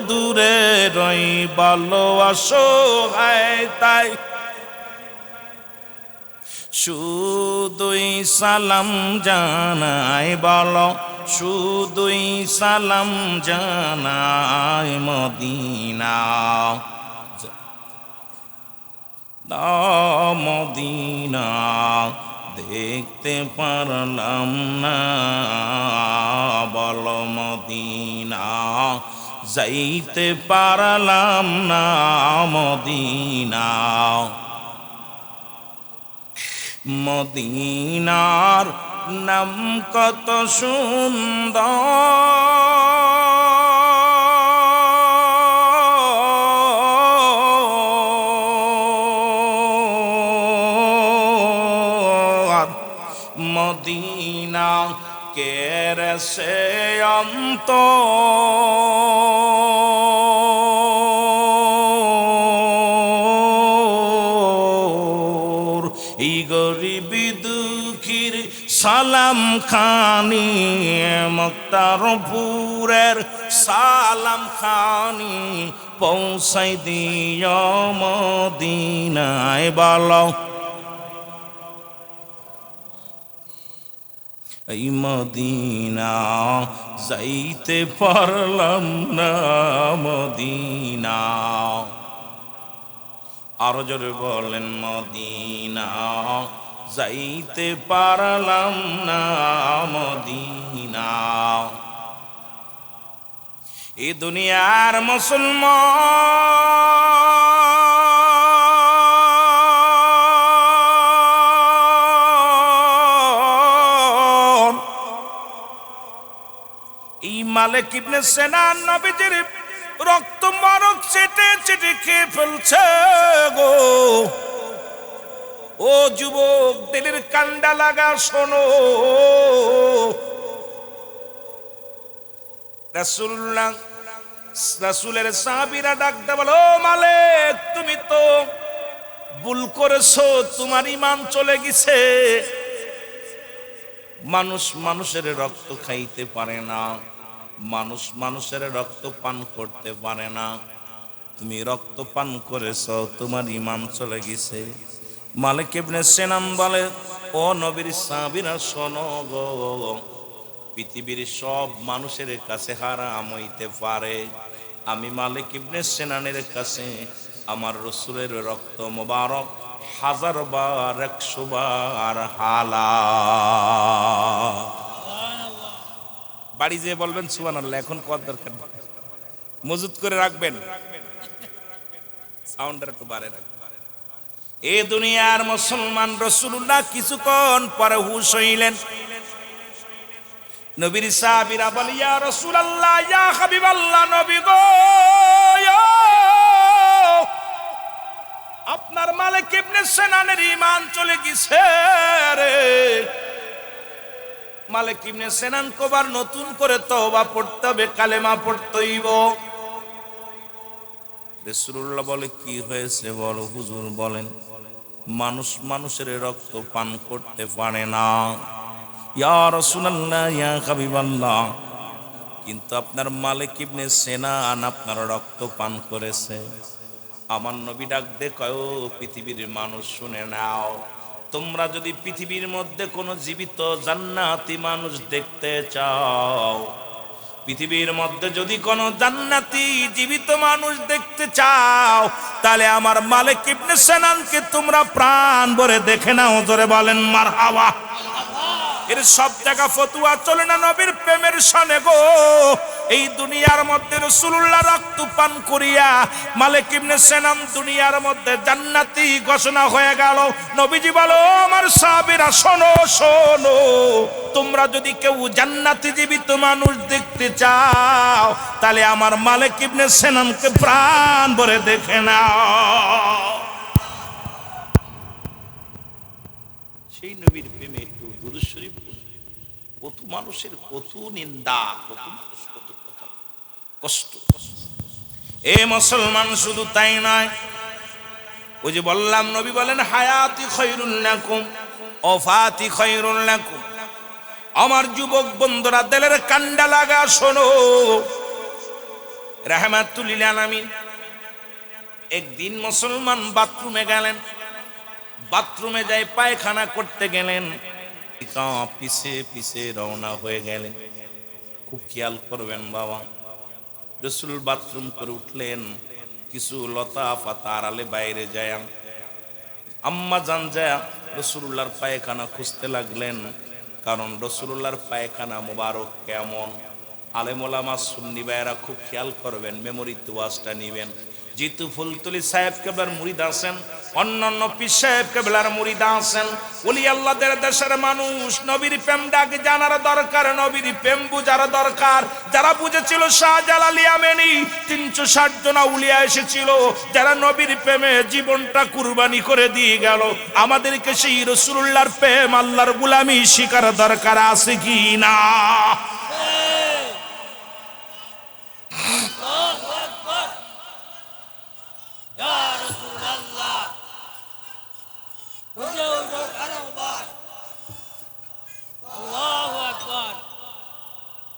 দূরে রই বলো অসহায় তাই শুধুই সালাম জানাই বলো শুধুই সালাম জানাই মদিনা মদিনা দেখতে পারলাম না বলো মদিনা যাইতে পারলাম না মদিনা মদিনার নাম কত সুন্দর মদিনা কেরসে অন্ত এই গরিবি দুঃখীর সালাম খানি মুক্তারপুরের সালাম খানি পৌঁছাই দিও মদিনায় বলো এই মদিনা যাইতে পারলাম না মদিনা আরো জোরে বলেন মদিনা যাইতে পারলাম না মদিনা এই দুনিয়ার মুসলমান এই মালিক ইবনে সিনান নবীজির রক্ত মারক চেটে চেটে খেয়ে ফেলছে গো ও যুবক দিলের কান্ডা লাগা শোনো রাসূলের সাহাবীরা ডাকতে বলো মালিক তুমি তো ভুল করেছো তোমার ঈমান চলে গেছে মানুষ মানুষের রক্ত খাইতে পারে না মানুষ মানুষের রক্ত পান করতে পারে না তুমি রক্ত পান করেছো তোমার ঈমান চলে গেছে মালিক ইবনে সিনান বলে ও নবীর সাহাবীরা শোনো গো পৃথিবীর সব মানুষের কাছে হারাম হইতে পারে আমি মালিক ইবনে সিনানের কাছে আমার রাসূলের রক্ত মোবারক 1000 বার 100 বার হালাল বাড়ি যেয়ে বলবেন সুবহানাল্লাহ এখন কত দরকার মজুদ করে রাখবেন সাউন্ডার একটু বাড়ে রাখবেন এই দুনিয়ার মুসলমান রাসূলুল্লাহ কিছুক্ষণ পরে হুঁশ হইলেন নবীর সাহাবীরা বলে ইয়া রাসূলুল্লাহ ইয়া হাবিবাল্লাহ নবী গো আপনার মালিক ইবনে সিনানের ঈমান চলে গেছে রে মালিক ইবনে সিনান কোবার নতুন করে তওবা পড়তে হবে কালেমা পড়তে হইব রাসূলুল্লাহ বলে কি হয়েছে বলো হুজুর বলেন মানুষ মানুষের রক্ত পান করতে পারে না ইয়া রাসূলুল্লাহ ইয়া হাবিবাল্লাহ কিন্তু আপনার মালিক ইবনে সিনান আপনার রক্ত পান করেছে আমার নবী ডাক দে কয় ও পৃথিবীর মানুষ শুনে নাও তোমরা যদি পৃথিবীর মধ্যে কোনো জীবিত জান্নাতি মানুষ দেখতে চাও পৃথিবীর মধ্যে যদি কোনো জান্নাতি জীবিত মানুষ দেখতে চাও তাহলে আমার মালিক ইবনে সিনানকে তোমরা প্রাণ ভরে দেখে নাও জোরে বলেন মারহাবা এর সব জায়গা ফতুয়া চলে না নবীর প্রেমের সনে গো এই দুনিয়ার মধ্যে রাসূলুল্লাহ রক্ত পান করিয়া মালিক ইবনে সিনান দুনিয়ার মধ্যে জান্নাতি ঘোষণা হয়ে গেল নবীজি বলো আমার সাহাবীরা শোনো শোনো তোমরা যদি কেউ জান্নাতি জীবিত মানুষ দেখতে চাও তাহলে আমার মালিক ইবনে সিনানকে প্রাণ ভরে দেখে নাও। সেই নবীর প্রেমে একটু দুরূদ শরীফ পড়ুন। কত মানুষের কত নিন্দা, কত মানুষ কত কথা, কষ্ট। এ মুসলমান, শুধু তাই নয়, ওই যে বললাম নবী বলেন হায়াতি খায়রুল লাকুম ওয়াফাতি খায়রুল লাকুম। আমার যুবক বন্ধুরা দিলের কান্ডা লাগা শোনো, রাহমাতুল লিল আলামিন একদিন মুসলমান বাথরুমে গেলেন, বাথরুমে যাই পায়খানা করতে গেলেন, পিছে পিছে রওনা হয়ে গেলেন। খুব খেয়াল করবেন বাবা, রাসূল বাথরুম করে উঠলেন, কিছু লতা পাতা আড়ালে বাইরে যায় আম্মা জান যায় রাসূলুল্লাহর পায়খানা খুঁজতে লাগলেন, কারণ রাসূলুল্লাহর পায়খানা মোবারক কেমন। আলেম ওলামা সুন্নি ভাইয়েরা খুব খেয়াল করবেন, মেমোরিতে ওয়াজটা নিবেন। জিতু ফুলতলি সাহেব কেবলার মুরিদ আছেন, অন্যান্য পীর সাহেব কেবলার মুরিদ আছেন, ওলি আল্লাহদের দেশের মানুষ। নবীর প্রেম ডাক জানার দরকার, নবীর প্রেম বুঝার দরকার। যারা বুঝেছিল শাহজালাল ইয়ামানি 360 জন আউলিয়া এসেছিল, যারা নবীর প্রেমে জীবনটা কুরবানি করে দিয়ে গেল। আমাদেরকে সেই রাসূলুল্লাহর প্রেম, আল্লাহর গোলামি শিকার দরকার আছে কি না?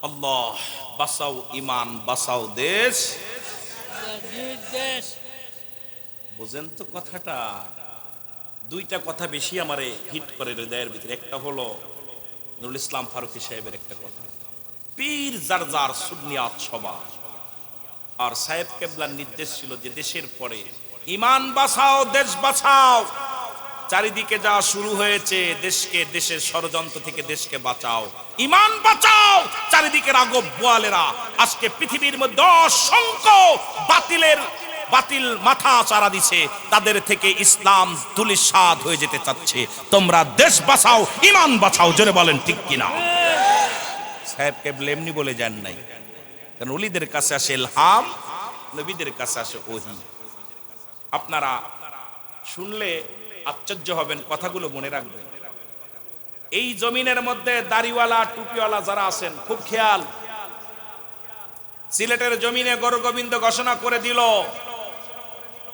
আল্লাহ বাঁচাও ইমান, বাঁচাও দেশ। বোঝেন তো কথাটা? দুইটা কথা বেশি আমারে হিট করে হৃদয়ের ভিতরে। একটা হলো নুরুল ইসলাম ফারুকী সাহেবের একটা কথা, পীর জারজার সুন্নিয়াত সভা, আর সাহেব কেবলার নির্দেশ ছিল যে দেশের পরে ইমান বাঁচাও, দেশ বাঁচাও। চারিদিকে যা শুরু হয়েছে, দেশকে, দেশের ষড়যন্ত্র থেকে দেশকে বাঁচাও, ইমান বাঁচাও। চারিদিকে রাগব বোয়ালেরা আজকে পৃথিবীর মধ্যে অসংখ্য বাতিল মাথা চারা দিছে, তাদের থেকে ইসলাম ধূলিসাৎ হয়ে যেতে চাচ্ছে। তোমরা দেশ বাঁচাও, ইমান বাঁচাও। জোরে বলেন ঠিক কিনা? সাহেব কেবল এমনি বলে যান নাই, কারণ ওলিদের কাছে আসে ইলহাম, নবীদের কাছে আসে ওহী। আপনারা শুনলে আশ্চর্য হবেন, কথাগুলো মনে রাখবেন। এই জমিনের মধ্যে দাড়িওয়ালা টুপিওয়ালা যারা আছেন, খুব খেয়াল। সিলেটের জমিনে গৌর গোবিন্দ ঘোষণা করে দিল,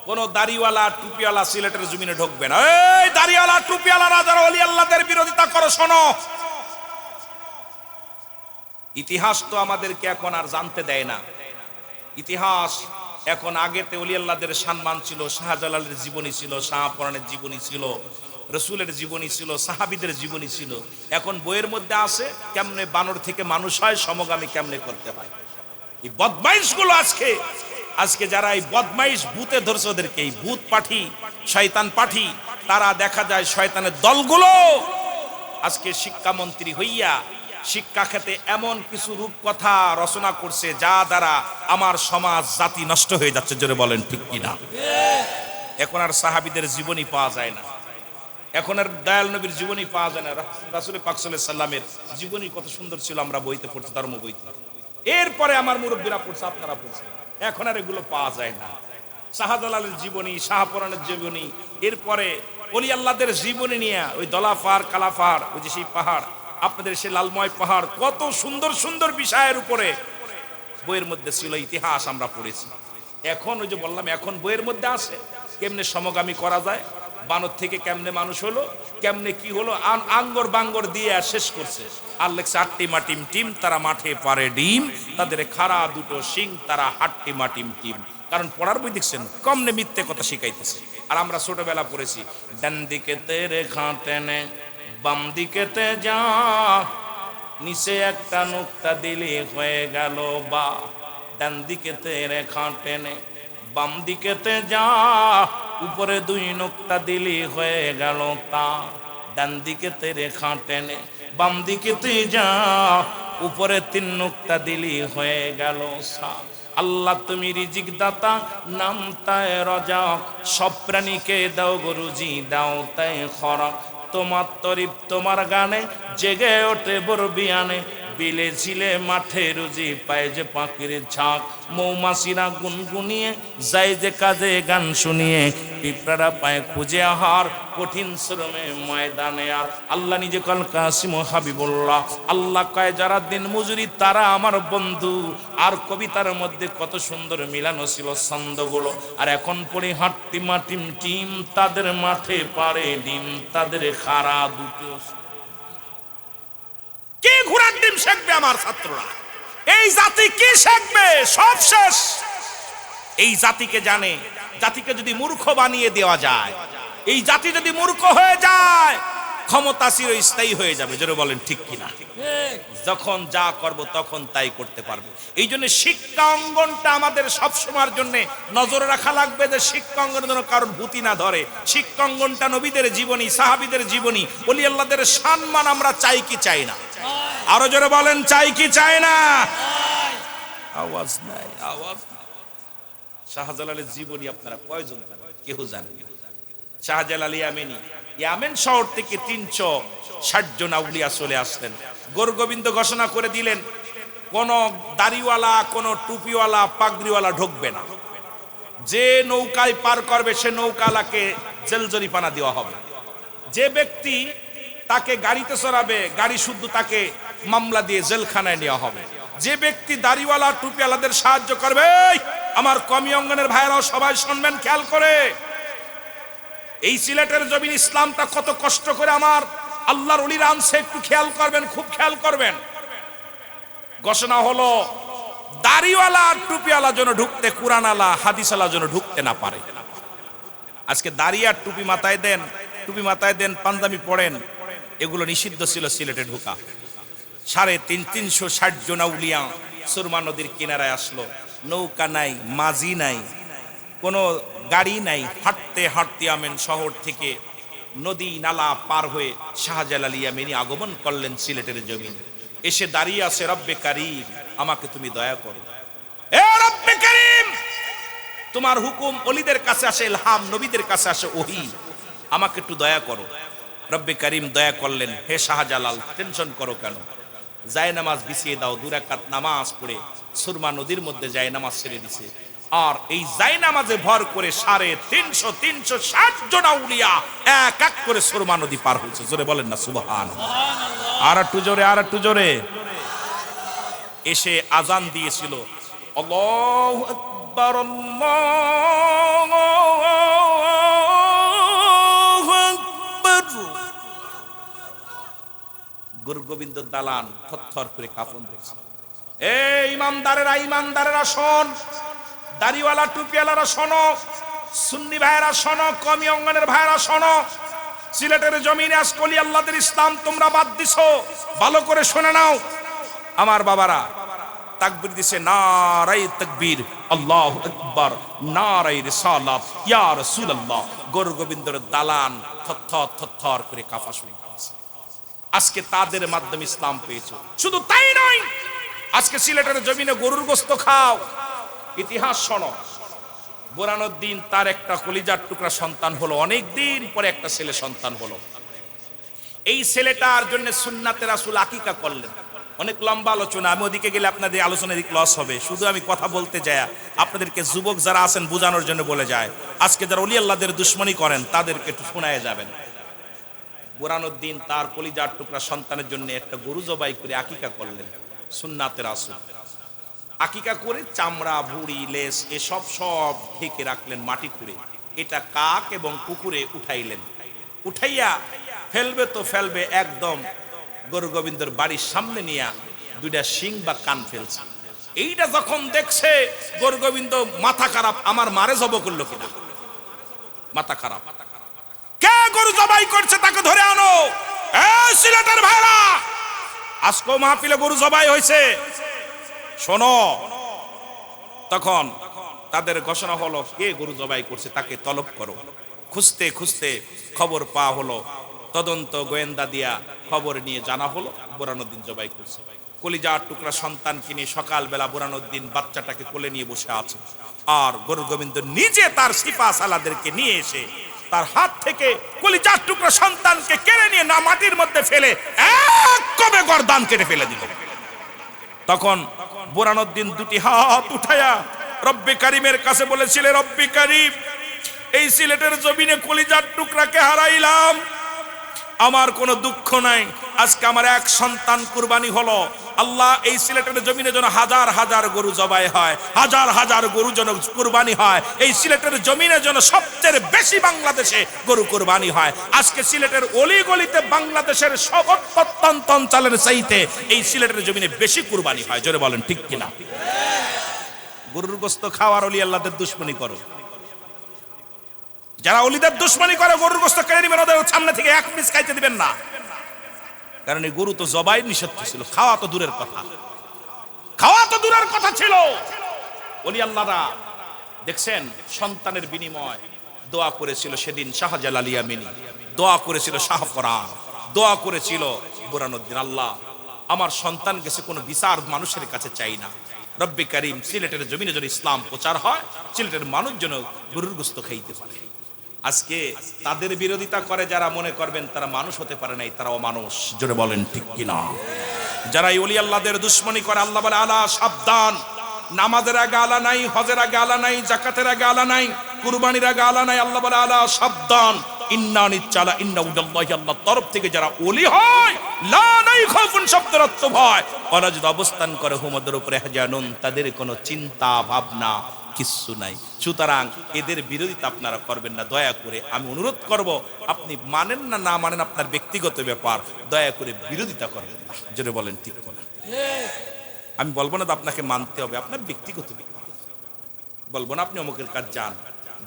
কোন দাড়িওয়ালা টুপিওয়ালা সিলেটের জমিনে ঢুকবে না। এই দাড়িওয়ালা টুপিওয়ালারা যারা ওলি আল্লাহদের বিরোধিতা করো, শোনো, ইতিহাস তো আমাদেরকে এখন আর জানতে দেয় না। ইতিহাস এখন, আগেতে ওলি আল্লাহদের সম্মান ছিল, শাহজালালের জীবনী ছিল, শাহপরানের জীবনী ছিল, রসুলের জীবনী ছিল, সাহাবীদের জীবনী ছিল। এখন বইয়ের মধ্যে আছে কেমনে বানর থেকে মানুষ হয়, সমগামী কেমনে করতে হয়। এই বদমাইশগুলো আজকে যারা এই বদমাইশ ভূতে ধরছে, ওদেরকে এই ভূত পাঠি, শয়তান পাঠি, তারা দেখা যায় শয়তানের দলগুলো আজকে শিক্ষামন্ত্রী হইয়া শিক্ষা ক্ষেত্রে এমন কিছু রূপকথা রচনা করছে, যা দ্বারা আমার সমাজ জাতি নষ্ট হয়ে যাচ্ছে। জোরে বলেন ঠিক কিনা? এখন আর সাহাবীদের জীবনী পাওয়া যায় না, এখন আর দয়াল নবীর জীবনী পাওয়া যায় না। রাসূল পাক সাল্লাল্লাহু আলাইহি সাল্লামের জীবনী কত সুন্দর ছিল, আমরা বইতে পড়ছি, ধর্ম বইতে। এরপরে আমার মুরব্বীরা পড়ছে, আপনারা পড়ছেন, এখন আর এগুলো পাওয়া যায় না। শাহজালালের জীবনী, শাহপরানের জীবনী, এরপরে ওলি আল্লাহদের জীবনী নিয়ে ওই দলাফার কালাফার, ওই যে সেই পাহাড়, আপনাদের সেই লালময় পাহাড়, কত সুন্দর সুন্দর বিষয়ের উপরে বইয়ের মধ্যে ছিল, ইতিহাস আমরা পড়েছি। এখন ওই যে বললাম, এখন বইয়ের মধ্যে আছে কেমনে সমগামী করা যায়, বানর থেকে কেমনে মানুষ হলো, কেমনে কি হলো, আঙ্গর বাঙ্গর দিয়ে শেষ করছে। আর লেখছে আটটি মাটিম টিম, তারা মাঠে পারে ডিম, তাদের খাড়া দুটো শিং, তারা হাট্টি মাটিম টিম। কারণ পড়ার বই দেখছেন, কমনে মিথ্যে কথা শিখাইতেছে। আর আমরা ছোটবেলা পড়েছি, ডান দিকে তেরে খাটেনে, বাম দিকেতে যা, নিচে একটা নুক্তা দিলে হয়ে গেল বা। ডান দিকেতে রেখা টেনে, বাম দিকেতে যা, উপরে দুই নুক্তা দিলে হয়ে গেল তা। ডান দিকেতে রেখা টেনে, বাম দিকেতে যা, উপরে 3 নুক্তা দিলে হয়ে গেল সা। আল্লাহ তুমি রিজিক দাতা, নাম তাই রজাক, সব প্রাণীকে দাও গরুজি, দাও তাই খরাক। তোমার তরিফ তোমার গানে জেগে ওঠে বরবিয়ানে, বিলে ঝিলে মাঠে রুজি পায় যে পাখির ঝাঁক, মৌমাছিরা গুনগুনিয়ে যায় যে কাজে গান শুনিয়ে, পিঁপড়ারা পায় খুঁজে আহার কঠিন শ্রমে ময়দানে। আর আল্লাহ নিজে কল কাসিম হাবিবুল্লাহ, আল্লাহ কয় যারা দিন মজুরি তারা আমার বন্ধু। আর কবিতার মধ্যে কত সুন্দর মিলানো ছিল ছন্দগুলো। আর এখন পড়ি হাট্টিমা টিম টিম, তাদের মাঠে পারে ডিম, তাদের খাড়া দুটো। কি ঘোড়ার ডিম শেখবে আমার ছাত্ররা? এই জাতি কি শিখবে? সব শেষ। এই জাতিকে জানে, জাতিকে যদি মূর্খ বানিয়ে দেওয়া যায়, এই জাতি যদি মূর্খ হয়ে যায়, ক্ষমতা চিরস্থায়ী হয়ে যাবে। জোরে বলেন ঠিক কিনা? যখন যা করব তখন তাই করতে পারবো। এই জন্য শিক্ষা অঙ্গনটা আমাদের সবসময়ের জন্য নজরে রাখা লাগবে, যে শিক্ষা অঙ্গনের জন্য কারোর ভূতি না ধরে। শিক্ষা অঙ্গনটা নবীদের জীবনী, সাহাবীদের জীবনী, ওলি আল্লাহদের সম্মান আমরা চাই কি চাই না? আরো জোরে বলেন, চাই কি চাই না? আওয়াজ নাই, আওয়াজ নাই। শাহজালালের জীবনী আপনারা কয়জন জানেন? কেউ জানেন না। শাহজালাল ইয়ামেনি, ইয়ামেন শহর থেকে 360 জন আউলিয়া চলে আসলেন। গৌর গোবিন্দ ঘোষণা করে দিলেন, কোন দাড়িওয়ালা, কোন টুপিওয়ালা, পাগড়িওয়ালা ঢুকবে না। যে নৌকায় পার করবে সে নৌকালাকে জেল জরিমানা দেওয়া হবে। যে ব্যক্তি তাকে গাড়িতে চড়াবে, গাড়ি শুদ্ধ তাকে মামলা দিয়ে জেলখানায় নেওয়া হবে। যে ব্যক্তি দাড়িওয়ালা টুপিওয়ালাদের সাহায্য করবে, আমার কমি অঙ্গনের ভাইরাও সবাই শুনবেন খেয়াল করে, এই সিলেটের জমিন ইসলামটা কত কষ্ট করে আমার আল্লাহর ওলিরা আনছে, একটু খেয়াল করবেন, খুব খেয়াল করবেন। ঘোষণা হলো দাড়িওয়ালা টুপিওয়ালা যেন ঢুকতে, কুরআনওয়ালা হাদিসওয়ালা যেন ঢুকতে না পারে। আজকে দাড়ি আর টুপি মাথায় দেন, টুপি মাথায় দেন, পাঞ্জাবি পড়েন, এগুলো নিষিদ্ধ ছিল সিলেটে ঢোকা। 350 জন আউলিয়া সুরমা নদীর কিনারায় আসলো। নৌকা নাই, মাঝি নাই, কোনো গাড়ি নাই, হাঁটতে হাঁটতে আমেন শহর থেকে নদী নালা পার হয়ে শাহজালাল ইয়ামেনি আগমন করলেন সিলেটের জমিন। এসে দাঁড়িয়ে আছে, রব্বে কারীম আমাকে তুমি দয়া করো। এ রব্বে কারীম, তোমার হুকুম ওলিদের কাছে আসে ইলহাম, নবীদের কাছে আসে ওহী, আমাকে একটু দয়া করো। রব্বে কারীম দয়া করলেন, হে শাহজালাল টেনশন করো কেন? যায় নামাজ বিছিয়ে দাও, 2 রাকাত নামাজ পড়ে সুরমা নদীর মধ্যে যায় নামাজ ছেড়ে দিছে। আর এই যায় নামাজে ভর করে 360 জন আউলিয়া এক এক করে সুরমা নদী পার হয়েছে। জোরে বলেন না সুবহানাল্লাহ। আর একটু জোরে, আর একটু জোরে। এসে আজান দিয়েছিল, আল্লাহু আকবার, আল্লাহু আকবার। গুরু গোবিন্দ দালান থরথর করে কাঁপন দিচ্ছে। এই ইমানদারেরা, ইমানদারেরা শোন, দাড়িওয়ালা টুপিওয়ালারা শোনো, সুন্নি ভাইরা শোনো, কমি অঙ্গনের ভাইরা শোনো। সিলেটের জমিনে আজকলি আল্লাহদের ইসলাম তোমরা বাদ দিছো, ভালো করে শুনে নাও। আমার বাবারা তাকবীর দিছে, নারায়ে তাকবীর, আল্লাহু আকবার, নারায়ে রিসালাত, ইয়া রাসূলুল্লাহ। গুরু গোবিন্দর দালান থরথর থরথর করে কাঁপা শুরু করেছে। আজকে তাদের মাধ্যমে ইসলাম পেয়েছো। শুধু তাই নয়, আজকে সিলেটের জমিনে গরুর গোশত খাও। ইতিহাস শোনো, বুরহানুদ্দিন তার একটা কলিজার টুকরা সন্তান হলো, অনেক দিন পরে একটা ছেলে সন্তান হলো। এই ছেলেটার জন্য সুন্নাতে রাসূল আকিকা করলেন। অনেক লম্বা আলোচনা, আমি ওদিকে গেলে আপনাদের আলোচনা দিক লস হবে। শুধু আমি কথা বলতে যাই, আপনাদেরকে যুবক যারা আছেন বোঝানোর জন্য বলে যায়। আজকে যারা ওলি আল্লাহদের দুশ্মনী করেন তাদেরকে একটু শোনায় যাবেন। বুরহানুদ্দিন তার কলিজার টুকরা সন্তানের জন্য একটা গরু জবাই করে আকিকা করলেন সুন্নাতে রাসূল। আকিকা করে চামড়া, ভুঁড়ি, লেজ এসব সব ঢেকে রাখলেন মাটি খুঁড়ে। এটা কাক এবং কুকুরে উঠাইলেন। উঠাইয়া ফেলবে তো ফেলবে, একদম গরু গোবিন্দর বাড়ির সামনে নিয়ে 2টা শিং বা কান ফেলছে। এইটা যখন দেখছে গরু গোবিন্দ মাথা খারাপ, আমার মারে জব করলো কিনা, মাথা খারাপ। কে গরু জবাই করছে তাকে ধরে আনো। এই সিলেটের ভাইরা, আজকে মাহফিলে গরু জবাই হয়েছে, শোনো। তখন তাদের ঘোষণা হলো, কে গরু জবাই করছে তাকে তলব করো। খুঁজতে খুঁজতে খবর পাওয়া হলো, তদন্ত গোয়েন্দা দিয়া খবর নিয়ে জানা হলো বুরহানুদ্দিন জবাই করছে। কলিজার টুকরা সন্তানকে নিয়ে সকালবেলা বুরহানুদ্দিন বাচ্চাটাকে কোলে নিয়ে বসে আছে। আর গুরু গোবিন্দ নিজে তার সিপা সালাদেরকে নিয়ে এসে তার হাত থেকে কলিজার টুকরা সন্তানকে কেড়ে নিয়ে না মাটির মধ্যে ফেলে এক কবে গর্দান কেটে ফেলে দিল। তখন বুরহানুদ্দিন দুটি হাত উঠায়া রব্বে কারিমের কাছে বলেছিলেন, রব্বে কারিম, এই সিলেটের জমিনে কলিজার টুকরাকে হারাইলাম, আমার কোনো দুঃখ নাই, আজকে আমার এক সন্তান কুরবানি হলো। আল্লাহ, এই সিলেটের জমিনে যেন হাজার হাজার গরু জবাই হয়, হাজার হাজার গরু যেন কুরবানি হয়। এই সিলেটের জমিনে যেন সবচেয়ে বেশি বাংলাদেশে গরু কুরবানি হয়। আজকে সিলেটের অলি গলিতে বাংলাদেশের সব প্রত্যন্ত অঞ্চলের চাইতে এই সিলেটের জমিনে বেশি কুরবানি হয়। জোরে বলেন ঠিক কিনা? গরুর গোশত খাওয়ার অলি আল্লাহদের দুশ্মনী করো। যারা অলিদের দুশ্মনী করে গরুর গোশত কেড়ে নেবেন, ওদের সামনে থেকে এক পিস খাইতে দিবেন না। কারণ এই গরু তো জবাই নিষিদ্ধ ছিল, খাওয়া তো দূরের কথা, খাওয়া তো দূরের কথা ছিল। অলি আল্লাহরা দেখছেন সন্তানের বিনিময় দোয়া করেছিল সেদিন শাহজালাল ইয়ামিনী, দোয়া করেছিল শাহ ফরান, দোয়া করেছিল বুরহানুদ্দিন, আল্লাহ আমার সন্তান গেছে কোনো বিচার মানুষের কাছে চাই না। রব্বে কারিম, সিলেটের জমিনে যদি ইসলাম প্রচার হয়, সিলেটের মানুষ যেন গরুর গোশত খাইতে পারে। আজকে তাদের বিরোধিতা করে যারা মনে করবেন তারা মানুষ হতে পারে নাই, তারা অমানুষ। জোরে বলেন ঠিক কিনা? যারা এই ওলি আল্লাহদের দুশ্মনী করে, আল্লাহ বলে আলা সাবধান, নামাজের আগে আলা নাই, হজের আগে আলা নাই, জাকাতের আগে আলা নাই, কুরবানির আগে আলা নাই। আল্লাহ বলে আলা সাবধান, ইন্না নিচ্চালা ইন্না উদাল্লাহি, আল্লাহর তরফ থেকে যারা ওলি হয়, লা নাই খাউফুন শব্দের অর্থ ভয়, ওরা যদি অবস্থান করে হুমদের উপরে হাজানুন, তাদের কোনো চিন্তা ভাবনা কিচ্ছু নাই। সুতরাং এদের বিরোধিতা আপনারা করবেন না, দয়া করে আমি অনুরোধ করব, আপনি মানেন না না মানেন আপনার ব্যক্তিগত ব্যাপার, দয়া করে বিরোধিতা করবেন না। যেটা বলেন ঠিক না? আমি বলবো না আপনাকে মানতে হবে, আপনার ব্যক্তিগত ব্যাপার। বলবো না আপনি অমুকের কাজ যান,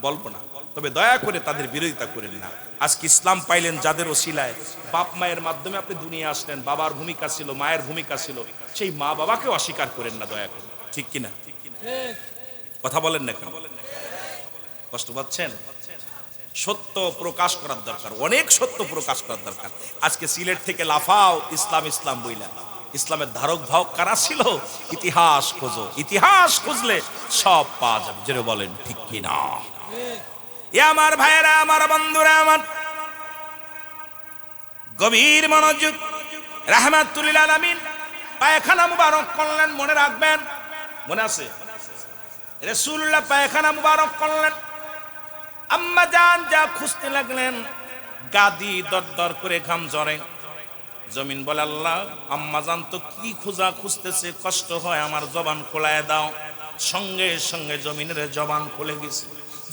বলবো না, তবে দয়া করে তাদের বিরোধিতা করেন না। আজকে ইসলাম পাইলেন যাদের ওসিলায়, বাপ মায়ের মাধ্যমে আপনি দুনিয়া আসলেন, বাবার ভূমিকা ছিল, মায়ের ভূমিকা ছিল, সেই মা বাবাকে অস্বীকার করেন না, দয়া করে। ঠিক কিনা? কথা বলেন না কেন? কষ্ট পাচ্ছেন? সত্য প্রকাশ করার দরকার, অনেক সত্য প্রকাশ করার দরকার। আজকে সিলেট থেকে লাফাও ইসলাম ইসলাম বইলা, ইসলামের ধারক বাহক কারা ছিল? ইতিহাস খোঁজো, ইতিহাস খুঁজলে সব পাওয়া যাবে। যেটা বলেন ঠিক কিনা? এ আমার ভাইয়েরা, আমার বন্ধুরা, আমার গভীর মনোযোগ। রাহমাতুল লিল আলামিন পায়খানা মুবারক করলেন, মনে রাখবেন, মনে আছে? রাসূলুল্লাহ পায়খানা মুবারক করলেন, আম্মা জান যা খুঁজতে লাগলেন, গাদি দরদর করে ঘাম ঝরে। জমিন বলে, আল্লাহ, আম্মা জান তো কি খোঁজা খুঁজতেছে, কষ্ট হয়, আমার জবান খোলায় দাও। সঙ্গে সঙ্গে জমিনের জবান খুলে গেছে।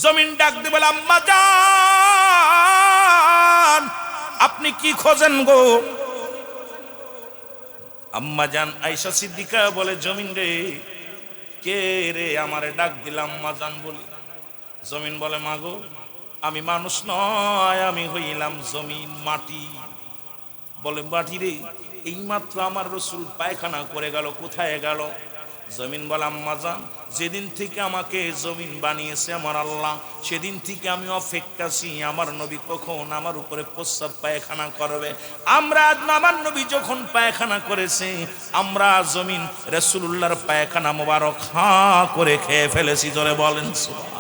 জমিন ডাক দিয়ে বলে, আম্মা জান আপনি কি খোঁজেন গো? আম্মা জান আয়েশা সিদ্দিকা বলে, জমিন রে, কে রে আমারে ডাক দিলাম আম্মা জান বলি? জমিন বলে, মাগো আমি মানুষ নয়, আমি হইলাম জমিন, মাটি। বলে, মাটি রে, এইমাত্র আমার রাসূল পায়খানা করে গেল, কোথায় গেল? জমিন বলে, আম্মা জান যেদিন থেকে আমাকে জমিন বানিয়েছে আমার আল্লাহ, সেদিন থেকে আমি অপেক্ষাছি আমার নবী কখন আমার উপরে প্রস্রাব পায়খানা করবে। আমরা আমার নবী যখন পায়খানা করেছে, আমরা জমিন রাসূলুল্লাহর পায়খানা মোবারক হাঁ করে খেয়ে ফেলেছি। জোরে বলেন সুবহানাল্লাহ।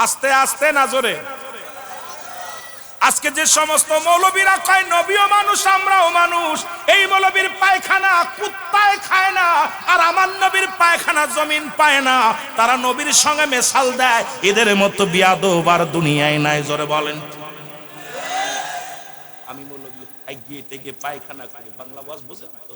আস্তে আস্তে না জোরে। আজকে যে সমস্ত মৌলবীরা কয় নবীও মানুষ আমরাও মানুষ, এই মৌলবীর পায়খানা কুত্তায় খায় না, আর আমার নবীর পায়খানা জমিন পায় না, তারা নবীর সঙ্গে মেশাল দেয়। এদের মতো বিয়াদব আর দুনিয়ায় নাই। জোরে বলেন। আমি মৌলবী এগিয়ে টেগে পায়খানা করি, বাংলা ওয়াজ বোঝেন তো?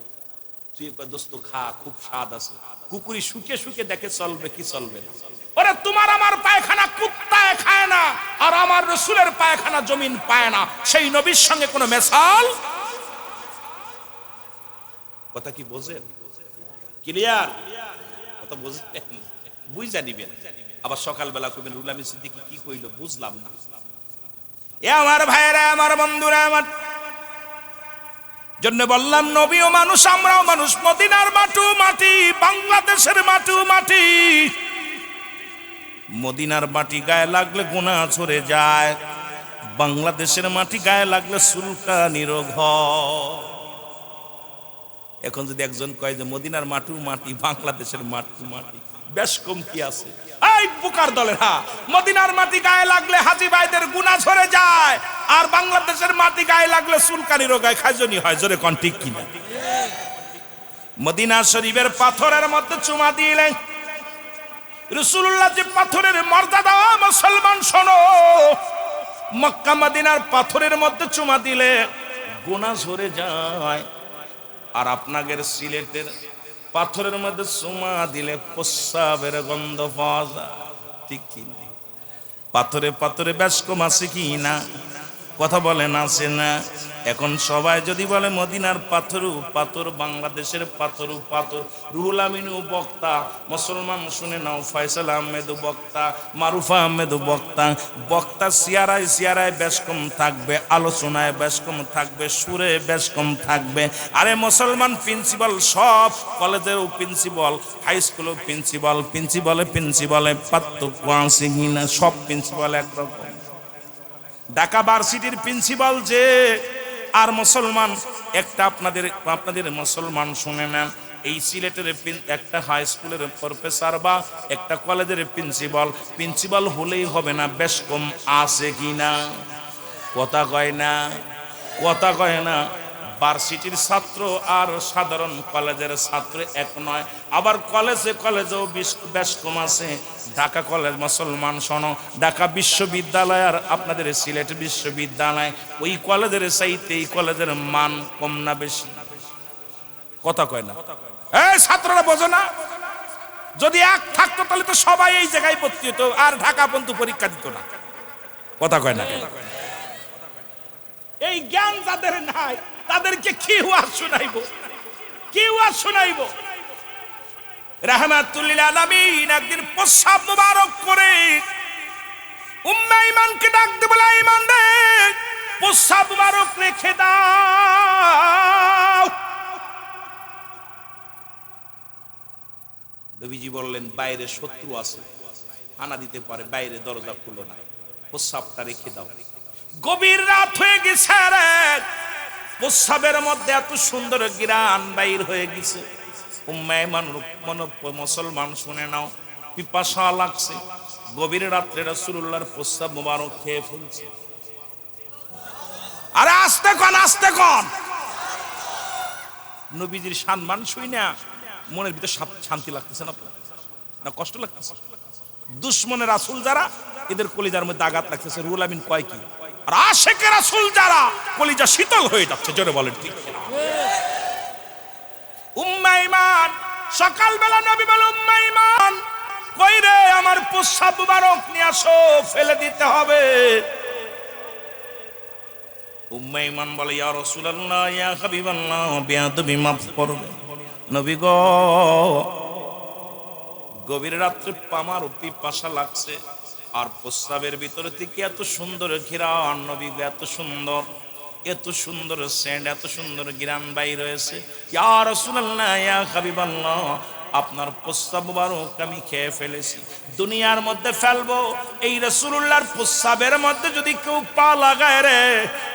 তুই কয় দোস্ত খা, খুব স্বাদ আছে। কুকুরি শুকে শুকে দেখে চলবে কি চলবে না। ওরে তোমার আমার পায়খানা কুত্তায় খায় না, আর আমার রাসূলের পায়খানা জমিন পায় না, সেই নবীর সঙ্গে কোনো মেশাল। কথা কি বোঝেন? ক্লিয়ার কথা বোঝেন? বুঝা নিবেন। আবার সকালবেলা কইবেন রুলামি সিদ্দিকী কি কইলো বুঝলাম না। এ আমার ভাইয়েরা, আমার বন্ধুরা, আমার জন্য বললাম নবীও মানুষ আমরাও মানুষ। মদিনার মাটু মাটি, বাংলাদেশের মাটু মাটি। মদিনার মাটি গায়ে লাগলে গুনাহ ঝরে যায়, বাংলাদেশের মাটি গায়ে লাগলে চুলকানি রোগ হয়। এখন যদি একজন কয় যে মদিনার মাটু মাটি, বাংলাদেশের মাটু মাটি, বেশ কম কি আছে? এই এই বুকার দলেরা মদিনার মাটি গায়ে লাগলে হাজী ভাইদের গুনাহ ঝরে যায়, আর বাংলাদেশের মাটি গায়ে লাগলে চুলকানি রোগায় খাজনি হয়। জোরে কোন ঠিক কিনা? মদিনা শরীফের পাথরের মধ্যে চুমা দিলেন রাসূলুল্লাহ, যে পাথরের মর্যাদা মুসলমান শোনো, মক্কা মদিনার পাথরের মধ্যে চুমা দিলে গুনাহ ঝরে যায়, আর আপনাদের সিলেটের পাথরের মধ্যে চুমা দিলে প্রস্রাবের গন্ধ পাওয়া যায়। ঠিক কি না? পাথরে পাথরে বেশ কম আছে কি না? কথা বলেন আছে না? এখন সবাই যদি বলে মদিনার পাথরু পাথর, বাংলাদেশের পাথরু পাথর, রুহুল আমিনু বক্তা, মুসলমান শুনে নাও, ফয়সাল আহমেদও বক্তা, মারুফা আহমেদও বক্তা। বক্তা সিয়ারায় সিয়ারায় বেশ কম থাকবে, আলোচনায় বেশ কম থাকবে, সুরে বেশ কম থাকবে। আরে মুসলমান প্রিন্সিপাল, সব কলেজেরও প্রিন্সিপাল, হাই স্কুলেও প্রিন্সিপাল, প্রিন্সিপালে পার্থক্য আছে কিনা? সব প্রিন্সিপাল একরকম। ঢাকা ভার্সিটির প্রিন্সিপাল যে আর মুসলমান একটা, আপনাদের মুসলমান শুনে নেন, এই সিলেটের একটা হাই স্কুলের প্রফেসর বা একটা কলেজের প্রিন্সিপাল হলেই হবে না, বেশ কম আছে কিনা? কথা কয় না, কথা কয় না। ভার্সিটির ছাত্র আর সাধারণ কলেজের ছাত্র এক নয়। আবার কলেজেও বেশ কম আছে। ঢাকা কলেজ মুসলমান শোনো, ঢাকা বিশ্ববিদ্যালয় আর আপনাদের সিলেট বিশ্ববিদ্যালয়, ওই কলেজের চাইতে এই কলেজের মান কম না বেশি? কথা কয় না। এই ছাত্ররা বোঝো না, যদি এক থাকতো তাহলে তো সবাই এই জায়গায় ভর্তি হতো, আর ঢাকা পর্যন্ত পরীক্ষা দিত না। কথা কয় না। এই জ্ঞান যাদের নাই তাদেরকে কি ওয়াজ শোনাইবো, কি ওয়াজ শোনাইবো? রাহমাতুল লিল আলামিন একদিন প্রস্রাব মুবারক করে উম্মে ঈমানকে ডাকতে বলে, ঈমান রে প্রস্রাব মুবারক রেখে দাও। নবীজি বললেন, বাইরে শত্রু আছে, হানা দিতে পারে, বাইরে দরজা খুলো না, প্রস্রাবটা রেখে দাও। গভীর রাত হয়ে গেছে রে, প্রস্রাবের মধ্যে এত সুন্দর ঘ্রাণ বাইর হয়ে গেছে। উম্মে ঈমান মুসলমান শুনে নাও, পিপাসা লাগছে, গভীর রাত্রে রাসূলুল্লাহর প্রস্রাব মুবারক খেয়ে ফেলছে। আরে আস্তে কোন, আস্তে কোন। নবীজির সম্মান শুই না মনের ভিতর শান্তি লাগতেছে না কষ্ট লাগতেছে? দুশ্মনের রাসূল যারা, এদের কলিজার মধ্যে আঘাত লাগতেছে। রুহুল আমিন কয় কি? আর আশিকের রাসূল যারা, কলিজা শীতল হয়ে যাচ্ছে। জোরে বলেন ঠিক কিনা? উম্মে ঈমান সকালবেলা নবী বলে, উম্মে ঈমান কই রে, আমার প্রস্রাব মুবারক নিয়ে আসো, ফেলে দিতে হবে। উম্মে ঈমান বলে, ইয়া রাসূলুল্লাহ, ইয়া হাবিবাল্লাহ, বেয়াদবি মাফ করবে নবী গো, গভীর রাত্রে আমার পিপাসা লাগছে, আর প্রস্রাবের ভিতরে থেকে এত সুন্দর ঘ্রাণ, নবী এত সুন্দর সেন্ট, এত সুন্দর ঘ্রাণ বাইর হয়েছে। ইয়া রাসূলুল্লাহ, ইয়া হাবিবাল্লাহ, আপনার প্রস্রাব মুবারক আমি খেয়ে ফেলেছি, দুনিয়ার মধ্যে ফেলবো। এই রাসূলুল্লাহর প্রস্রাবের মধ্যে যদি কেউ পা লাগায় রে,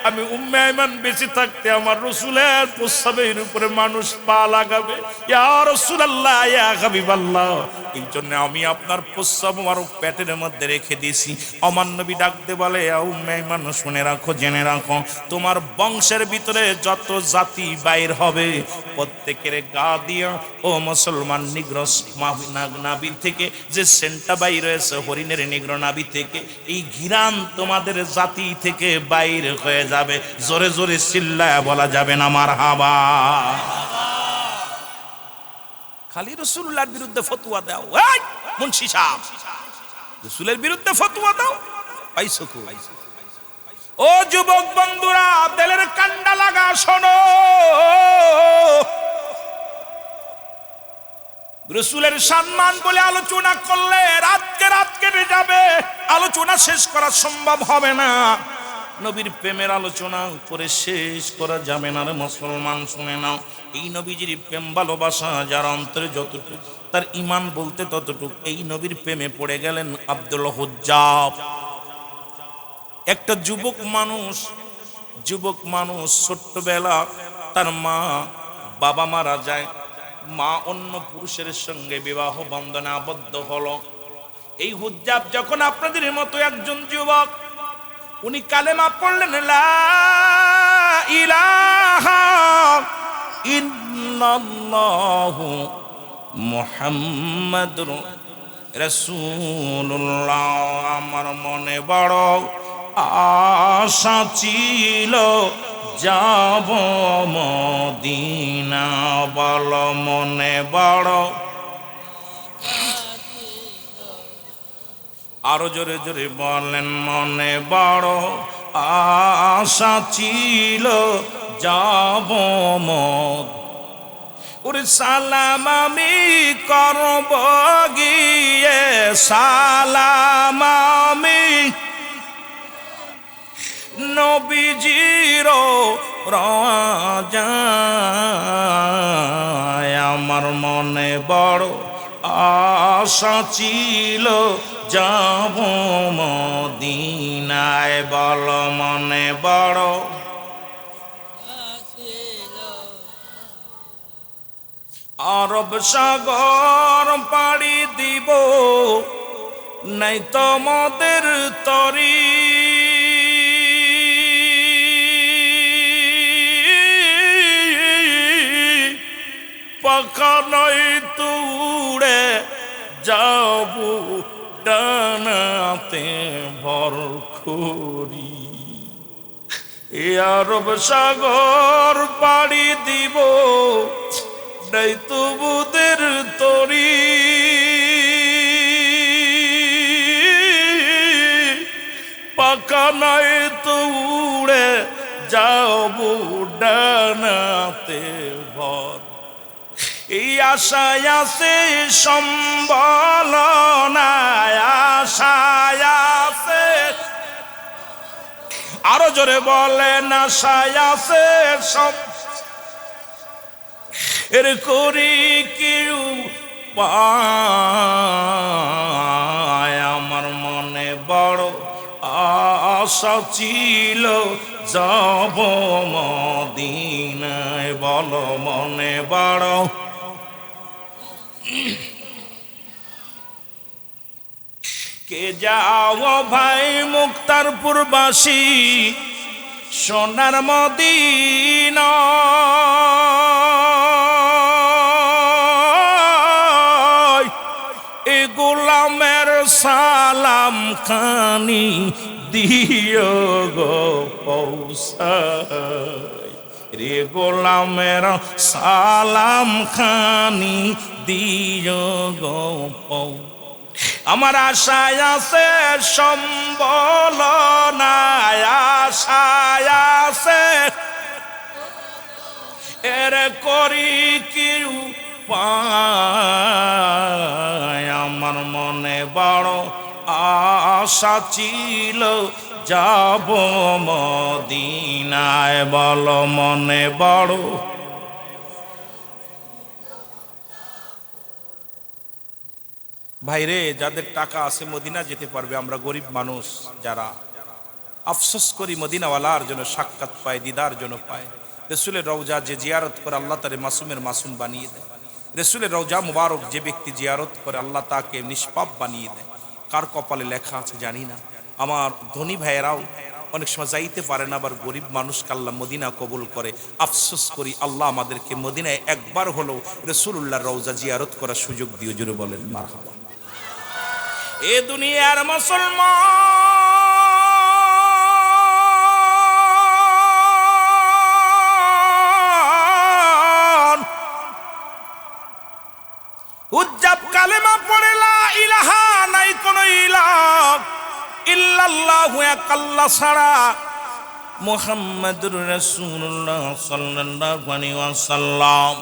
আমি উম্মে ঈমান বেঁচে থাকতে আমার রাসূলের প্রস্রাবের উপরে মানুষ পা লাগাবে। ইয়া রাসূলুল্লাহ, ইয়া হাবিবাল্লাহ, এই জন্য আমি আপনার প্রস্রাব মুবারক পেটের মধ্যে রেখে দিয়েছি। আমার নবী ডাকতে বলে, উম্মে ঈমান শুনে রাখো, জেনে রাখো, তোমার বংশের ভিতরে যত জাতি বাইর হবে, প্রত্যেকের গা দিয়ে ও মুসলমান নিগ্রস নাভি থেকে যে সেন্টটা বাইর হয়েছে, হরিণের নিগ্র নাভি থেকে, এই ঘিরান তোমাদের জাতি থেকে বাইর হয়ে যাবে। জোরে জোরে চিল্লায়া বলা যাবে না মারহাবা। খালি রাসূলুল্লাহর বিরুদ্ধে ফতোয়া দাও, এই মুন্সি সাহেব, রাসূলের বিরুদ্ধে ফতোয়া দাও, পাইছো কই? ও যুবক বন্ধুরা, দিলের কান্ডা লাগা শোনো, রাসূলের সম্মান বলে আলোচনা করলে রাত কেটে যাবে, আলোচনা শেষ করা সম্ভব হবে না। নবীর প্রেমের আলোচনা করে শেষ করা যাবে না রে মুসলমান, শুনে নাও। এই নবীজির প্রেম ভালোবাসা যার অন্তরে যতটুকু, তার ঈমান বলতে ততটুকু। এই নবীর প্রেমে পড়ে গেলেন আব্দুল হুজ্জাব, একটা যুবক মানুষ ছোট্টবেলা তার বাবা মারা যায়, মা অন্য পুরুষের সঙ্গে বিবাহ বন্ধনে আবদ্ধ হলো। এই হুজ্জাব যখন আপনাদের মতো একজন যুবক উনি কালেমা পড়লেন লা ইলাহা ইল্লাল্লাহু মুহাম্মাদুর রাসূলুল্লাহ, আমার মনে বড় আশা ছিল যাব মদিনা, বল মনে বড়, আরো জোরে জোরে বলেন, মনে বড় আশা ছিল যাব মদ। ওরে সালাম আমি করব গিয়ে, সালাম আমি নবীজির রওজায়, আমার মনে বড় আশা ছিল যাব মদিনায়, বল মনে বড়। আরব সাগর পাড়ি দিব নাই তোমাদের তরি, পাখা নাই তুড়ে যাব ডানাতে ভর করি, এ আরব সাগর পাড়ি দিব নাই তোমাদের তরি, পাখা নাই তুড়ে যাব ডানাতে ভর। এই আশায় আছে সম্বল নাই, আশায় আছে, আরো জোরে বলেন, আশায় আছে এর করি কেউ পায়, আমার মনে বড় আশা ছিল যাব মদিনায়, বল মনে বড়। কে যাও ভাই মুক্তারপুরবাসী সোনার মদিনা, এ গোলামের সালাম খানি দিও গো পৌঁছায়, রে গোলামের সালাম খানি দিও গো পৌঁছায়। আমার আশায় আছে সম্বল নাই, আশায় আছে এর করি কেউ পায়, আমার মনে বড় আশা ছিল যাব মদিনায়, বল মনে বড়। ভাইরে, যাদের টাকা আছে মদিনা যেতে পারবে, আমরা গরিব মানুষ যারা আফসোস করি মদিনাওয়ালার জন্য সাক্ষাৎ পায়, দিদার জন্য পায়। রসুলের রওজা যে জিয়ারত করে আল্লাহ তারে মাসুমের মাসুম বানিয়ে দেয়। রসুলের রওজা মুবারক যে ব্যক্তি জিয়ারত করে আল্লাহ তাকে নিষ্পাপ বানিয়ে দেয়। কার কপালে লেখা আছে জানি না। আমার ধনী ভাইয়েরাও অনেক সময় যাইতে পারে না, আবার গরিব মানুষকে আল্লাহ মদিনা কবুল করে। আফসোস করি, আল্লাহ আমাদেরকে মদিনায় একবার হলো রসুলুল্লাহর রওজা জিয়ারত করার সুযোগ দিয়ে জুড়ে বলেন মারহাবা। এ দুনিয়ার মুসলমান হুজ্জাব কালেমা পড়ে লা ইলাহা, নাই কোনো ইলাহ ইল্লাল্লাহু, এক আল্লাহ ছাড়া, মুহাম্মাদুর রাসূলুল্লাহ সাল্লাল্লাহু আলাইহি ওয়াসাল্লাম।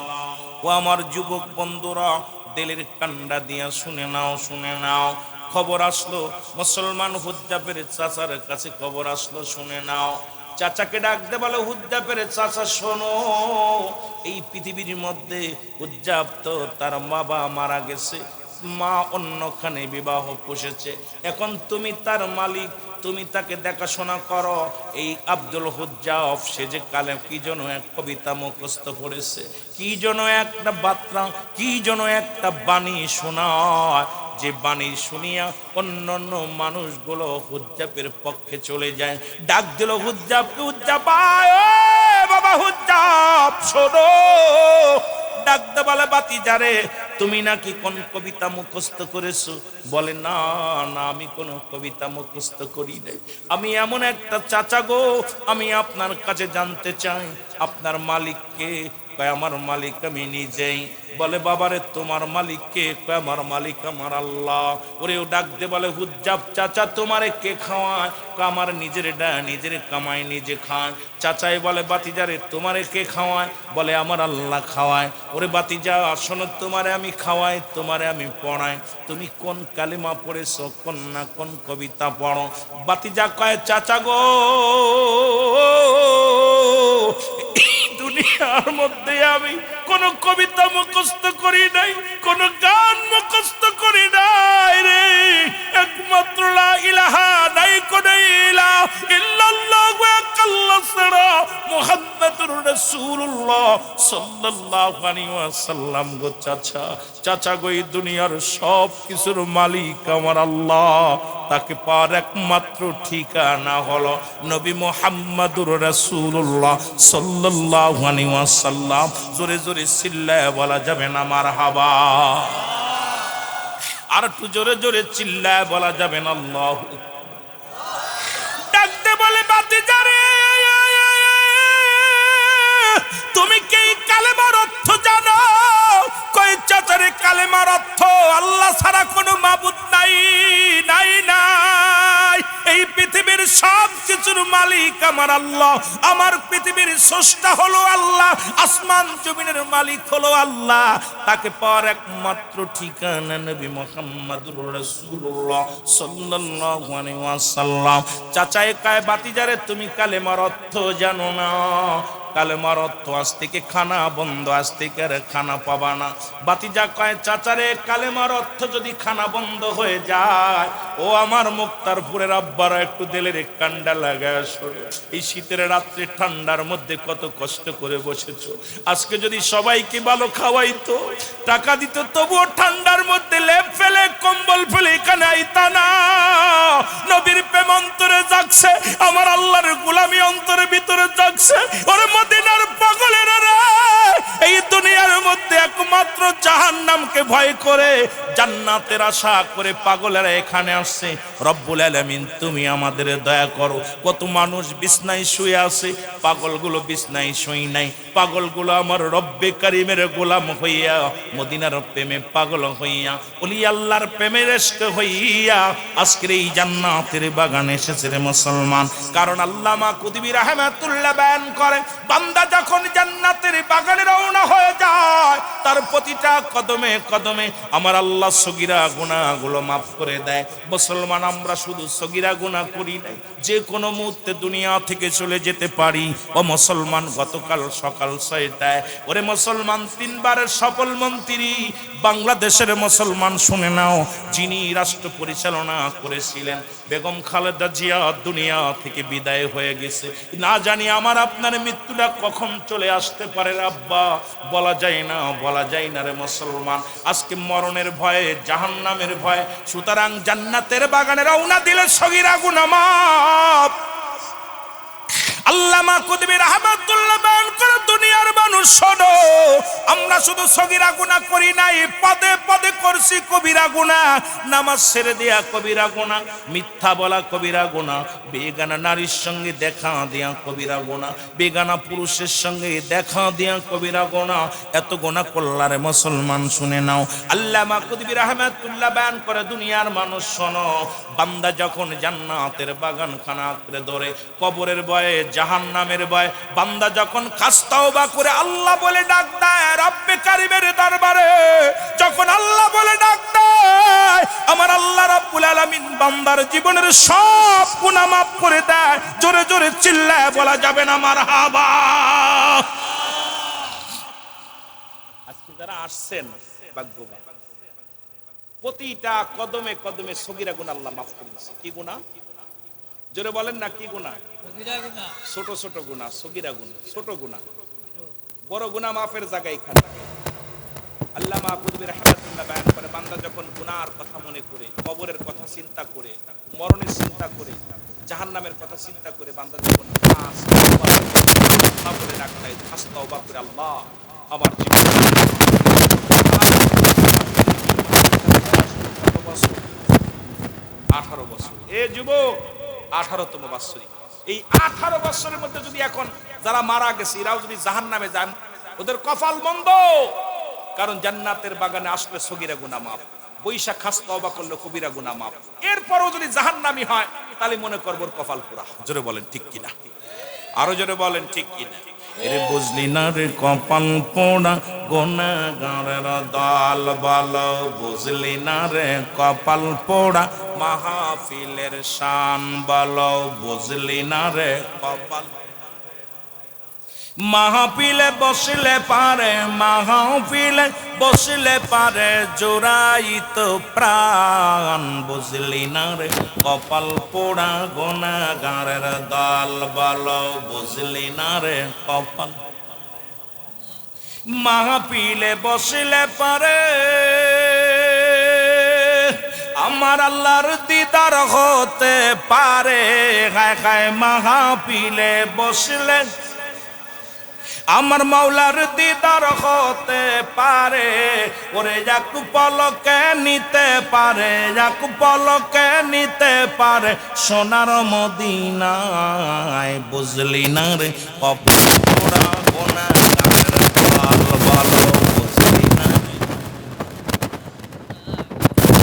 ও আমার যুবক বন্ধুরা, দিলের কান্ডা দিয়া শুনে নাও, শুনে নাও। খবর আসলো মুসলমান হুজ্জাবের চাচার কাছে, খবর আসলো, শুনে নাও। চাচাকে ডাক দে, বলে হুজ্জাবের চাচা শোনো, এই পৃথিবীর মধ্যে হুজ্জাব তো তার বাবা মারা গেছে, মা অন্যখানে বিবাহ পুষেছে, এখন তুমি তার মালিক, তুমি তাকে দেখাশোনা করো। এই আব্দুল হুজ্জাব সে যে কালে কি যেন এক কবিতা মুখস্থ করেছে, কি যেন একটা বার্তা, কি যেন একটা বাণী শোনায়, যে বাণী শুনিয়া অন্যান্য মানুষগুলো হুজ্জাবের পক্ষে চলে যায়। ডাক দিল হুজ্জাবকে, হুজ্জাবায় বাবা হুজ্জাব শোনো। ডাকতে বলে বাতিজারে তুমি নাকি কোন কবিতা মুখস্থ করেছো? বলে না না, আমি কোন কবিতা মুখস্থ করি নাই। আমি এমন একটা চাচা গো, আমি আপনার কাছে জানতে চাই আপনার মালিককে? কয় আমার মালিক আমি নিজেই। বলে বাবারে তোমার মালিক কে? কয় আমার মালিক আমার আল্লাহ। ওরেও ডাকতে বলে হুজ্জাব চাচা তোমারে কে খাওয়ায়? কয় আমার নিজের নিজের কামাই নিজে খায়। চাচাই বলে বাতিজারে তোমারে কে খাওয়ায়? বলে আমার আল্লাহ খাওয়ায়। ওরে বাতিজা শোনো, তোমারে আমি খাওয়াই, তোমারে আমি পড়াই। তুমি কোন কালিমা পড়েছো, কোন না কোন কবিতা পড়ো? বাতিজা কয় চাচা গো, দুনিয়ার মধ্যে আমি কোন কবিতা মুখস্থ করি নাই, কোন গান মুখস্থ করি নাই রে। একমাত্র লা ইলাহা, নাই কোন ইলাহা ইল্লাল্লাহু আল্লাহ ছাড়া মুহাম্মাদুর রাসূলুল্লাহ সাল্লাল্লাহু আলাইহি ওয়াসাল্লাম গো চাচা। চাচা গো, এই দুনিয়ার সব কিছুর মালিক আমার আল্লাহ। তাকে পাওয়ার একমাত্র ঠিকানা হলো নবী মুহাম্মাদুর রাসূলুল্লাহ সাল্লাল্লাহু আলাইহি ওয়াসাল্লাম। জোরে জোরে চিল্লায় বলা যাবে না মারহাবা? আর একটু জোরে জোরে চিল্লায় বলা যাবে না আল্লাহু? ডাকতে বলে বাতিজারে তুমি কি কালেমার অর্থ জানো? কই চাচারে কালেমার অর্থ আল্লাহ ছাড়া কোনো মাবুদ নাই, নাই নাই। এই পৃথিবীর সব কিছুর মালিক আমার আল্লাহ। আমার পৃথিবীর স্রষ্টা হলো আল্লাহ, আসমান জমিনের মালিক হলো আল্লাহ। তাকে পাওয়ার একমাত্র ঠিকানা নবী মুহাম্মদুর রাসূলুল্লাহ সাল্লাল্লাহু আলাইহি ওয়াসাল্লাম। চাচায়ে কয় বাতিজারে তুমি কালেমার অর্থ জানো না? কালেমার অর্থ আজ থেকে খানা বন্ধ, আজ থেকে আর খানা পাবা না। বাতিজা কয় চাচারে কালেমার অর্থ যদি খানা বন্ধ হয়ে যায়, ও আমার মুক্তারপুরের আব্বারা একটু দিলের কান্ডা লাগায় সরে। এই শীতের রাত্রে ঠান্ডার মধ্যে কত কষ্ট করে বসেছো। আজকে যদি সবাইকে ভালো খাওয়াইতো, টাকা দিত, তবুও ঠান্ডার মধ্যে লেপ ফেলে কম্বল ফেলে এখানে আইতা না। নবীর প্রেম অন্তরে জাগছে, আমার আল্লাহর গোলামি অন্তরের ভিতরে জাগছে। ওরে মদিনার পাগলেরা রে, এই দুনিয়ার মধ্যে একমাত্র জাহান্নামকে ভয় করে জান্নাতের আশা করে পাগলেরা এখানে আসছে। রব্বুল আলামিন তুমি আমাদের দয়া করো। কত মানুষ বিছনায় শুয়ে আছে, পাগলগুলো বিছনায় শুই নাই। পাগলগুলো আমার রব্বে কারিমের গোলাম হইয়া, মদিনার প্রেমে পাগল হইয়া, ওলি আল্লাহর প্রেমের ইশক হইয়া আজকের এই জান্নাতের বাগানে এসেছে রে মুসলমান। কারণ আল্লামা কুতুবী রাহমাতুল্লাহ বয়ান করে, বান্দা যখন জান্নাতের বাগানে রওনা হয়ে যায়, তার প্রতিটা কদমে কদমে আমার আল্লাহ সগীরা গুনাহগুলো মাফ করে দেয়। মুসলমান, আমরা শুধু সগীরা গুনাহ করি নাই, যে কোনো মুহূর্তে দুনিয়া থেকে চলে যেতে পারি। ও মুসলমান, গতকাল সকাল 6টায় ওরে মুসলমান 3 বারের সফল মন্ত্রী বাংলাদেশের মুসলমান শুনে নাও, যিনি রাষ্ট্র পরিচালনা করেছিলেন বেগম খালেদা জিয়া দুনিয়া থেকে বিদায় হয়ে গেছে। না জানি আমার আপনার মৃত্যুটা কখন চলে আসতে পারে আব্বা, বলা যায় না, বলা যায় না রে মুসলমান। আজকে মরণের ভয়ে, জাহান্নামের ভয়ে, সুতরাং জান্নাতের বাগানে রওনা দিলে সগীরা গুনাহ মাফ। আল্লামা কুতুবী রাহমাতুল্লাহ বয়ান করে, দুনিয়ার মানুষ শোনো, আমরা শুধু সগীরা গুনাহ করি নাই, পদে পদে করছি কবিরা গুনাহ। নামাজ ছেড়ে দেয়া কবিরা গুনাহ, মিথ্যা বলা কবিরা গুনাহ, বেগানা নারীর সঙ্গে দেখা দেয়া কবিরা গুনাহ, বেগানা পুরুষের সঙ্গে দেখা দেয়া কবিরা গুনাহ। এত গুনাহ করলারে মুসলমান শুনে নাও। আল্লামা কুতুবী রাহমাতুল্লাহ বয়ান করে, দুনিয়ার মানুষ শোনো, বান্দা যখন জান্নাতের বাগান খানা করে ধরে, কবরের ভয়ে, জাহান্নামের ভয়, বান্দা যখন খাস তওবা করে আল্লাহ বলে ডাক দেয় রব্বে কারিমের দরবারে, যখন আল্লাহ বলে ডাক দেয়, আমার আল্লাহ রাব্বুল আলামিন বান্দার জীবনের সব গুনাহ মাফ করে দেয়। জোরে জোরে চিল্লায় বলা যাবে না মারহাবা? আজকে যারা আসছেন ভাগ্যবান, প্রতিটা কদমে কদমে সগীরা গুনাহ আল্লাহ মাফ করে দিয়েছে। কি গুনাহ? জোরে বলেন না, কি গুনাহ? ছোট ছোট গুনাহ, সগীরা গুনাহ, ছোট গুনাহ। বড় গুনাহ মাফের জায়গা এখানে। আল্লামা কুতুবী রাহমাতুল্লাহ বয়ান করে, বান্দা যখন গুনার কথা মনে করে, কবরের কথা চিন্তা করে, মরণের চিন্তা করে, জাহান্নামের কথা চিন্তা করে, বান্দা যখন আল্লাহ বলে ডাকটাই আস্তাগফিরুল্লাহ করে, আল্লাহ আমার জীবন 18 বছর, এ যুবক 18তম বাৎসরিক। এই 18 বছরের মধ্যে যদি এখন যারা মারা গেছে এরাও যদি জাহান্নামে যান, ওদের কপাল মন্দ। কারণ জান্নাতের বাগানে আসলে সগীরা গুনাহ মাফ, বৈশাখ খাস তওবা করলে কবিরা গুনাহ মাফ। এরপরও যদি জাহান্নামী হয় তাহলে মনে করব ওর কপাল পুরা। জোরে বলেন ঠিক কিনা, আরো জোরে বলেন ঠিক কিনা। এরে বুঝলি না রে কপাল পোড়া গুনাহগারের দল বল, বুঝলি না রে কপাল পোড়া মাহফিলের শান বল, বুঝলি না রে কপাল। মাহফিলে বসলে পারে, মাহফিলে বসলে পারে জোড়াইত প্রাণ, বুঝলি না রে কপাল পোড়া গুনাহগারের দল বল, বুঝলি না রে কপাল। মাহফিলে বসলে পারে আমার আল্লাহর দিদার হতে পারে, হায় হায় মাহফিলে বসলে আমার মাওলার দিদার হতে পারে, ওরে এক পলকে নিতে পারে, এক পলকে নিতে পারে সোনার মদিনায়, বুঝলি না রে কপাল পোড়া গুনাহগারের দল বল, বুঝলি না রে।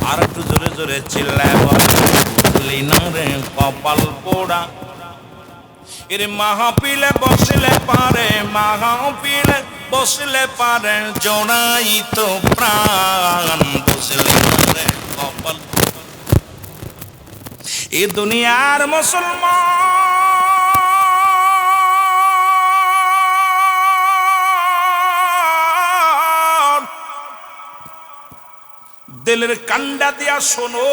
আর একটু জোরে জোরে চিল্লায় বল, বুঝলি না রে কপাল পোড়া। এরে মাহফিলে বসলে পারে, মাহফিলে বসলে পারে জোড়াইত প্রাণ, বুঝলি না রে কপাল। এ দুনিয়ার মুসলমান দিলের কান্ডা দিয়া শোনো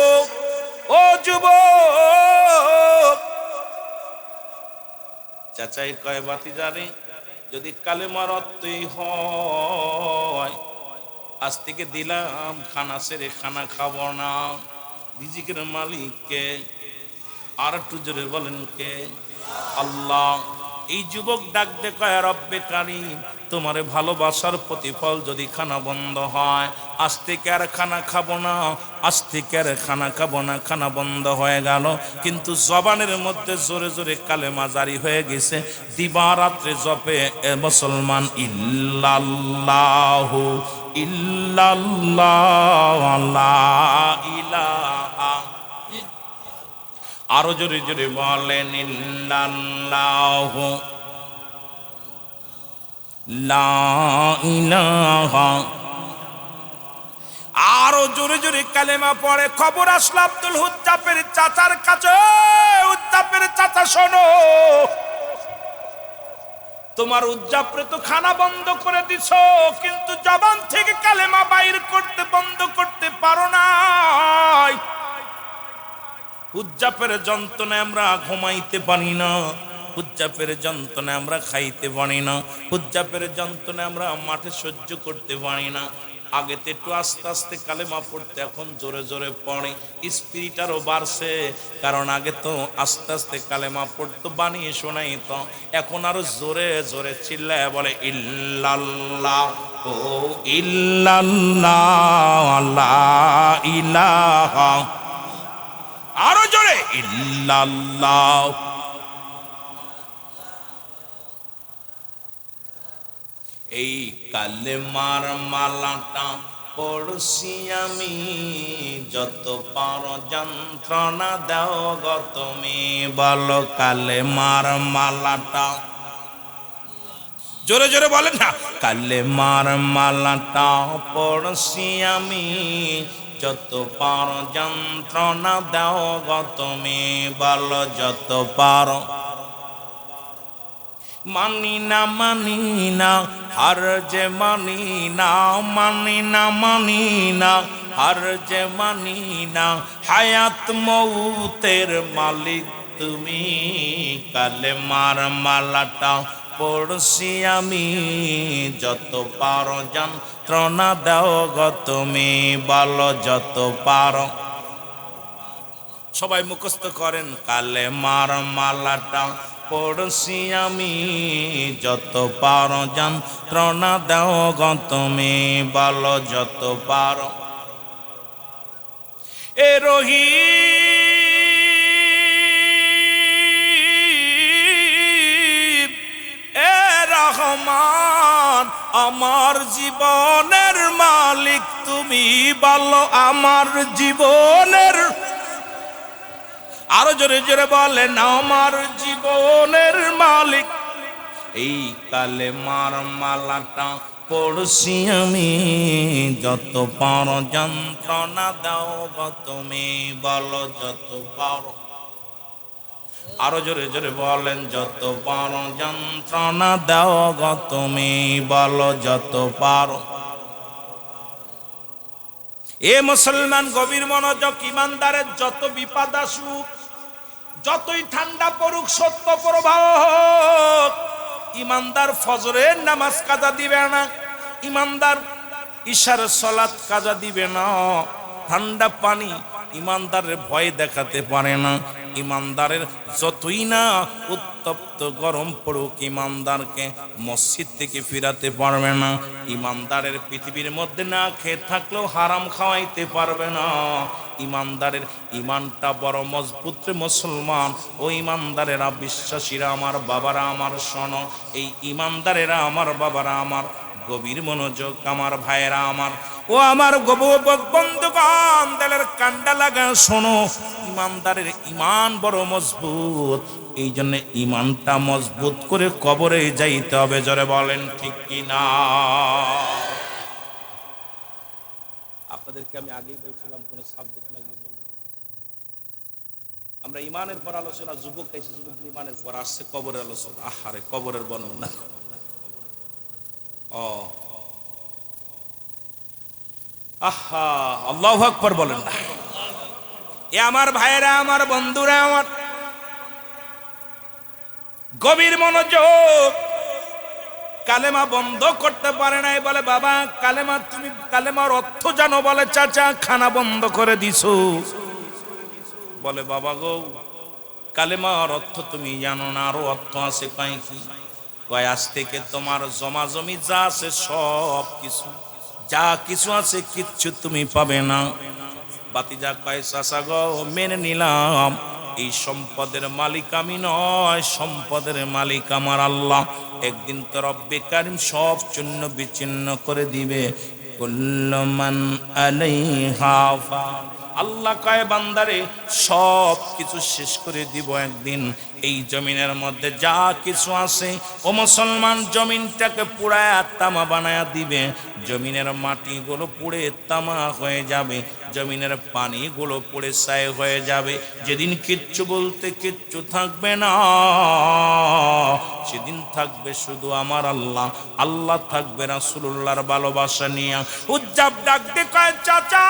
ও যুবক, চাচাই কয় বাতি জানি যদি কালেমার অর্থই হয়, আজ থেকে দিলাম খানা সেরে খানা খাবো না। রিজিকের মালিককে, আর একটু জোরে বলেন কে? আল্লাহ। এই যুবক ডাক দে কয় রব্বে কারীম, তোমার ভালোবাসার প্রতিফল যদি খানা বন্ধ হয়, আজ থেকে আর খানা খাবো না, আজ থেকে আর খানা খাবো না। খানা বন্ধ হয়ে গেল, কিন্তু জবানের মধ্যে জোরে জোরে কালেমা জারি হয়ে গেছে। দিবারাত্রে জপে এ মুসলমান ইল্লাল্লাহু ইল্লাল্লাহ লা ইলাহা, আরো জোরে জোরে বলেন ইল্লাল্লাহু লা ইলাহা। আরো জোরে জোরে কালেমা পড়ে। খবর আসলো আব্দুল হুজ্জাফের চাচার কাছে, হুজ্জাফের চাচা শোনো, তোমার উজ্জাফরে তো খানা বন্ধ করে দিছো, কিন্তু জবান থেকে কালেমা বাইর করতে বন্ধ করতে পারো না। উজ্জাফের যন্ত্রণায় আমরা ঘুমাইতে পারি না, উজ্জাফের যন্ত্রণায় আমরা খাইতে পারি না, উজ্জাফের যন্ত্রণায় আমরা মাঠে সহ্য করতে পারি না। আগে তো একটু আস্তে আস্তে কালেমা পড়তে, এখন জোরে জোরে পড়ে, স্পিরিট আরও বাড়ছে। কারণ আগে তো আস্তে আস্তে কালেমা পড়তো, বানিয়ে শোনাই তো, এখন আরো জোরে জোরে চিল্লায় বলে ইল্লাল্লাহ ও ইল্লাল্লাহ লা ইলাহা, আরো জোরে ইল্লাল্লাহ। এই কালেমার মালাটা পড়ছি আমি, যত পারো যন্ত্রণা দাও গো তুমি, বলো কালেমার মালাটা, জোরে জোরে বলেন না। কালেমার মালাটা পড়ছি আমি, যত পারো যন্ত্রণা দাও গো তুমি, বলো যত পারো। মানি না মানি না হার যে মানি না, মানি না মানি না হার যে মানি না, হায়াত মৌতের মালিক তুমি। কালেমার মালাটা পড়ছি আমি, যত পারো যন্ত্রণা দাও গো তুমি, বলো যত পারো। সবাই মুখস্থ করেন, কালেমার মালাটা পড়ছি আমি, যত পারো যন্ত্রণা দাও গো তুমি, বলো যত পারো। এ রহিম, এ রহমান, আমার জীবনের মালিক তুমি, বলো আমার জীবনের। আরো জোরে জোরে বলেন, আমার জীবনের মালিক। এই কালেমার মালাটা পড়ছি আমি, যত পারো যন্ত্রণা দাও গো তুমি, বলো যত পারো। আরো জোরে জোরে বলেন, যত পারো যন্ত্রণা দাও গো তুমি, বলো যত পারো। এ মুসলমান, গভীর মনোযোগ। ইমানদারের যত বিপদ আসুক, যতই ঠান্ডা পড়ুক, সত্য প্রবাহ হোক, ইমানদার ফজরের নামাজ কাজা দিবে না, ইমানদার ইশার সালাত কাজা দিবে না। ঠান্ডা পানি ইমানদারের ভয় দেখাতে পারে না। ইমানদারের যতই না উত্তপ্ত গরম পড়ুক, ইমানদারকে মসজিদ থেকে ফিরাতে পারবে না। ইমানদারের পৃথিবীর মধ্যে না খেয়ে থাকলেও হারাম খাওয়াইতে পারবে না। ইমানদারের ইমানটা বড় মজবুত রে মুসলমান। ও ইমানদারেরা, বিশ্বাসীরা, আমার বাবারা, আমার শোনো। এই ইমানদারেরা, আমার বাবারা, আমার গভীর মনোযোগ, আমার ভাইয়েরা আমার, ও আমার বন্ধুগণ, দিলের কান্ডা লাগা শোনো। ইমানদারের ইমান বড় মজবুত, এই জন্য ইমানটা মজবুত করে কবরে যাইতে হবে। জোরে বলেন ঠিক কিনা? আপনাদেরকে আমি আগেই বলছিলাম, কোন সাবজেক্ট লাগিয়ে বলবো। আমরা ইমানের পর আলোচনা, যুবক এসে যুবকদের ইমানের পর আসছে কবরের আলোচনা। আহারে, কবরের বর্ণনা। ও আহা, আল্লাহু আকবার বলেন না। এ আমার ভাইয়েরা, আমার বন্ধুরা, আমার গভীর মনোযোগ। কালেমা বন্ধ করতে পারে নাই, বলে বাবা কালেমা, তুমি কালেমার অর্থ জানো? বলে চাচা, খানা বন্ধ করে দিছো। বলে বাবা গো, কালেমার অর্থ তুমি জানো না, আরো অর্থ আছে। কয় কি? কয় আজ থেকে তোমার জমা জমি যা আছে সব কিছু, যা কিছু আছে কিচ্ছু তুমি পাবে না। বাতিজা কয় চাচা গো, মেনে নিলাম, এই সম্পদের মালিক আমি নয়, সম্পদের মালিক আমার আল্লাহ। একদিন তো রব্বে কারীম সব চূন্য বিচ্ছিন্ন করে দিবে। কুল্লু মান আলাইহা ফান। আল্লাহ কয় বান্দারে, সব কিছু শেষ করে দিব একদিন। এই জমিনের মধ্যে যা কিছু আছে, ও মুসলমান, জমিনটাকে পুড়ায়া তামা বানায়া দিবে। জমিনের মাটিগুলো পুড়ে তামা হয়ে যাবে, জমিনের পানিগুলো পুড়ে ছাই হয়ে যাবে। যেদিন কিচ্ছু বলতে কিচ্ছু থাকবে না, সেদিন থাকবে শুধু আমার আল্লাহ। আল্লাহ থাকবে রাসূলুল্লাহর ভালোবাসা নিয়ে। উজ্জাব ডাক দিয়ে কয় চাচা,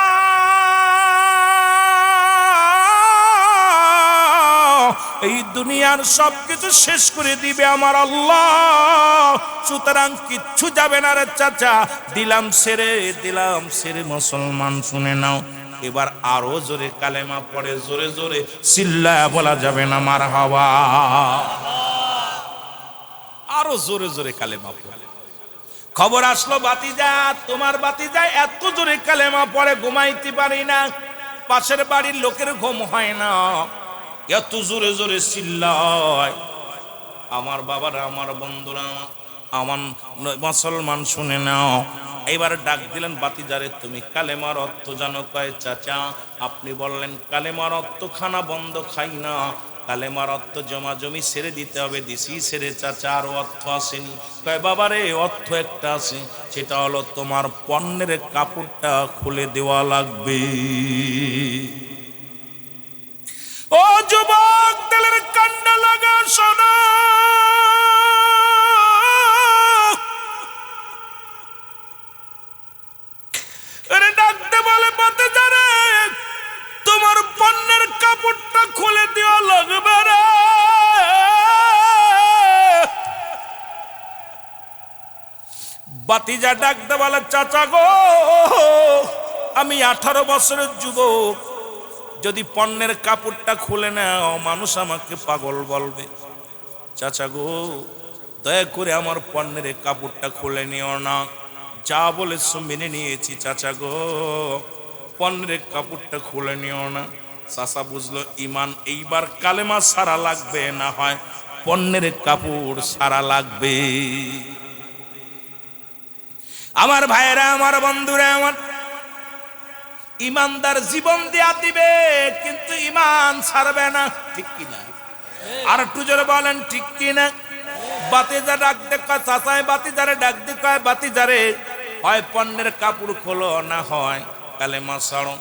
এই দুনিয়ার সবকিছু শেষ করে দিবে আমার আল্লাহ, সুতরাং কিচ্ছু যাবে না রে চাচা। দিলাম সেরে মুসলমান, শুনে নাও। এবার আরো জোরে কালেমা পড়ে, জোরে জোরে চিল্লায়া বলা যাবে না মারহাবা। আরো জোরে জোরে কালেমা পড়ে। খবর আসলো, বাতিজা, তোমার বাতিজা এত জোরে কালেমা পড়ে ঘুমাইতে পারি না, পাশের বাড়ির লোকের ঘুম হয় না, এত জোরে জোরে চিল্লায়। আমার বাবারা, আমার বন্ধুরা, আমার মুসলমান, শুনে নাও। এবার ডাক দিলেন, বাতিজারে তুমি কালেমার অর্থ জানো? কয় চাচা, আপনি বললেন কালেমার অর্থ খানা বন্ধ, খাই না। কালেমার অর্থ জমা জমি ছেড়ে দিতে হবে, দিছি ছেড়ে। চাচা, আরো অর্থ আসেনি? কয় বাবারে, অর্থ একটা আছে, সেটা হলো তোমার পণ্যের কাপড়টা খুলে দেওয়া লাগবে। ও যুবক, দিলের কান্না লাগা শোনো। ডাকতে বলে, বাতিজা রে, তোমার পণ্যের কাপড়টা খুলে দেওয়া লাগবে রে। ভাতিজা ডাকতে বলে, চাচা গো, আমি 18 বছরের যুবক, যদি পণ্যের কাপড়টা খুলে নাও মানুষ আমাকে পাগল বলবে। চাচা গো, দয়া করে আমার পণ্যের কাপড়টা খুলে নিও না। যা বলেছো মেনে নিয়েছি চাচা গো, পণ্যের কাপড়টা খুলে নিও না। চাচা বুঝলো ইমান এইবার কালেমা সারা লাগবে, না হয় পণ্যের কাপড় সারা লাগবে। আমার ভাইয়েরা, আমার বন্ধুরা, আমার ইমানদার জীবন দেয়া দিবে কিন্তু ইমান ছাড়বে না, ঠিক কিনা? আর একটু জোরে বলেন ঠিক কিনা? বাতিজা ডাক দেখা, চাচায় বাতিজারে ডাক দেখায়, বাতিজারে হয় পণ্যের কাপড় খোলো, না হয় কালেমা ছাড়ো।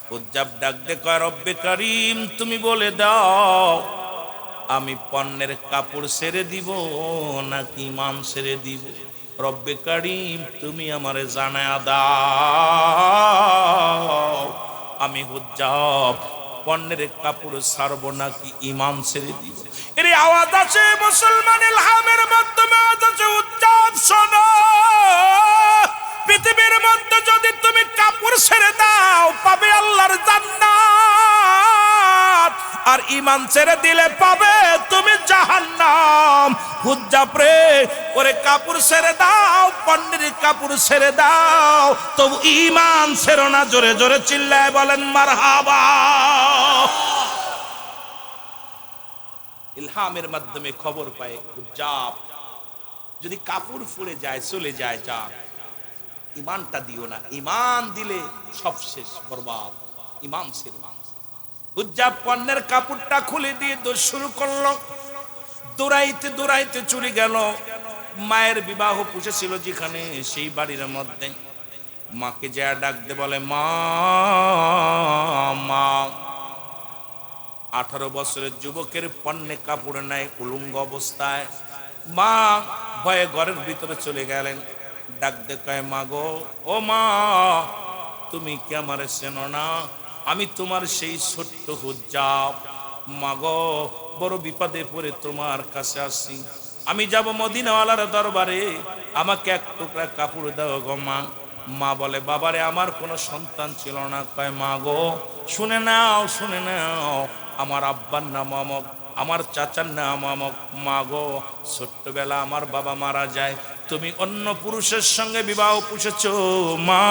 হুজ্জাব ডাক দেখায়, রব্বে কারীম তুমি বলে দাও আমি পণ্যের কাপড় ছেড়ে দিব নাকি ইমান ছেড়ে দিব? রব্বে কারীম তুমি আমারে জানায়া দাও আমি হুজ্জাব পণ্যের কাপড় ছাড়বো নাকি ইমান ছেড়ে দিব। এর আওয়াজ আছে মুসলমান ইলহামের মাধ্যমে, আওয়াজ আছে হুজ্জাব শোনো, পৃথিবীর মধ্যে যদি তুমি কাপড় ছেড়ে দাও পাবে আল্লাহর জান্নাত, আর ইমান ছেড়ে দিলে পাবে তুমি জাহান্নাম। হুজ্জাব রে, ওরে কাপড় ছেড়ে দাও, পণ্যের কাপড় ছেড়ে দাও, তবু ইমান ছেড়ো না। জোরে জোরে চিল্লায় বলেন মারহাবা। ইলহামের মাধ্যমে খবর পায় হুজ্জাব যদি কাপড় ফুলে যায় চলে যায়, যা ইমানটা দিও না, ইমান দিলে সব শেষ, বরবাদ, ইমান ছেড়ে। হুজ্জাব পণ্যের কাপড়টা খুলে দিয়ে দৌড় শুরু করলো, দৌড়াইতে দৌড়াইতে চলে গেল মায়ের বিবাহ পুষেছিল যেখানে, সেই বাড়ির মধ্যে মাকে যা ডাকতে বলে, মা মা। 18 বছরের যুবকের পণ্যে কাপড় নাই, উলঙ্গ অবস্থায়। মা ভয়ে ঘরের ভিতরে চলে গেলেন, ডাক দেখায়, মা গো, ও মা, তুমি কি আমারে চেনো না? আমি তোমার সেই ছোট্ট হুজ্জাব। মা গো, বড় বিপদে পড়ে তোমার কাছে আসছি, আমি যাব মদিনাওয়ালার দরবারে, আমাকে এক টুকরা কাপড় দাও গো মা। মা বলে, বাবারে আমার কোনো সন্তান ছিল না। কয়, মা গো শুনে নাও, শুনে নাও, আমার আব্বার নাম অমক, আমার চাচার নাম অমক। মা গো, ছোট্টবেলা আমার বাবা মারা যায়, তুমি অন্য পুরুষের সঙ্গে বিবাহ পুষেছো। মা,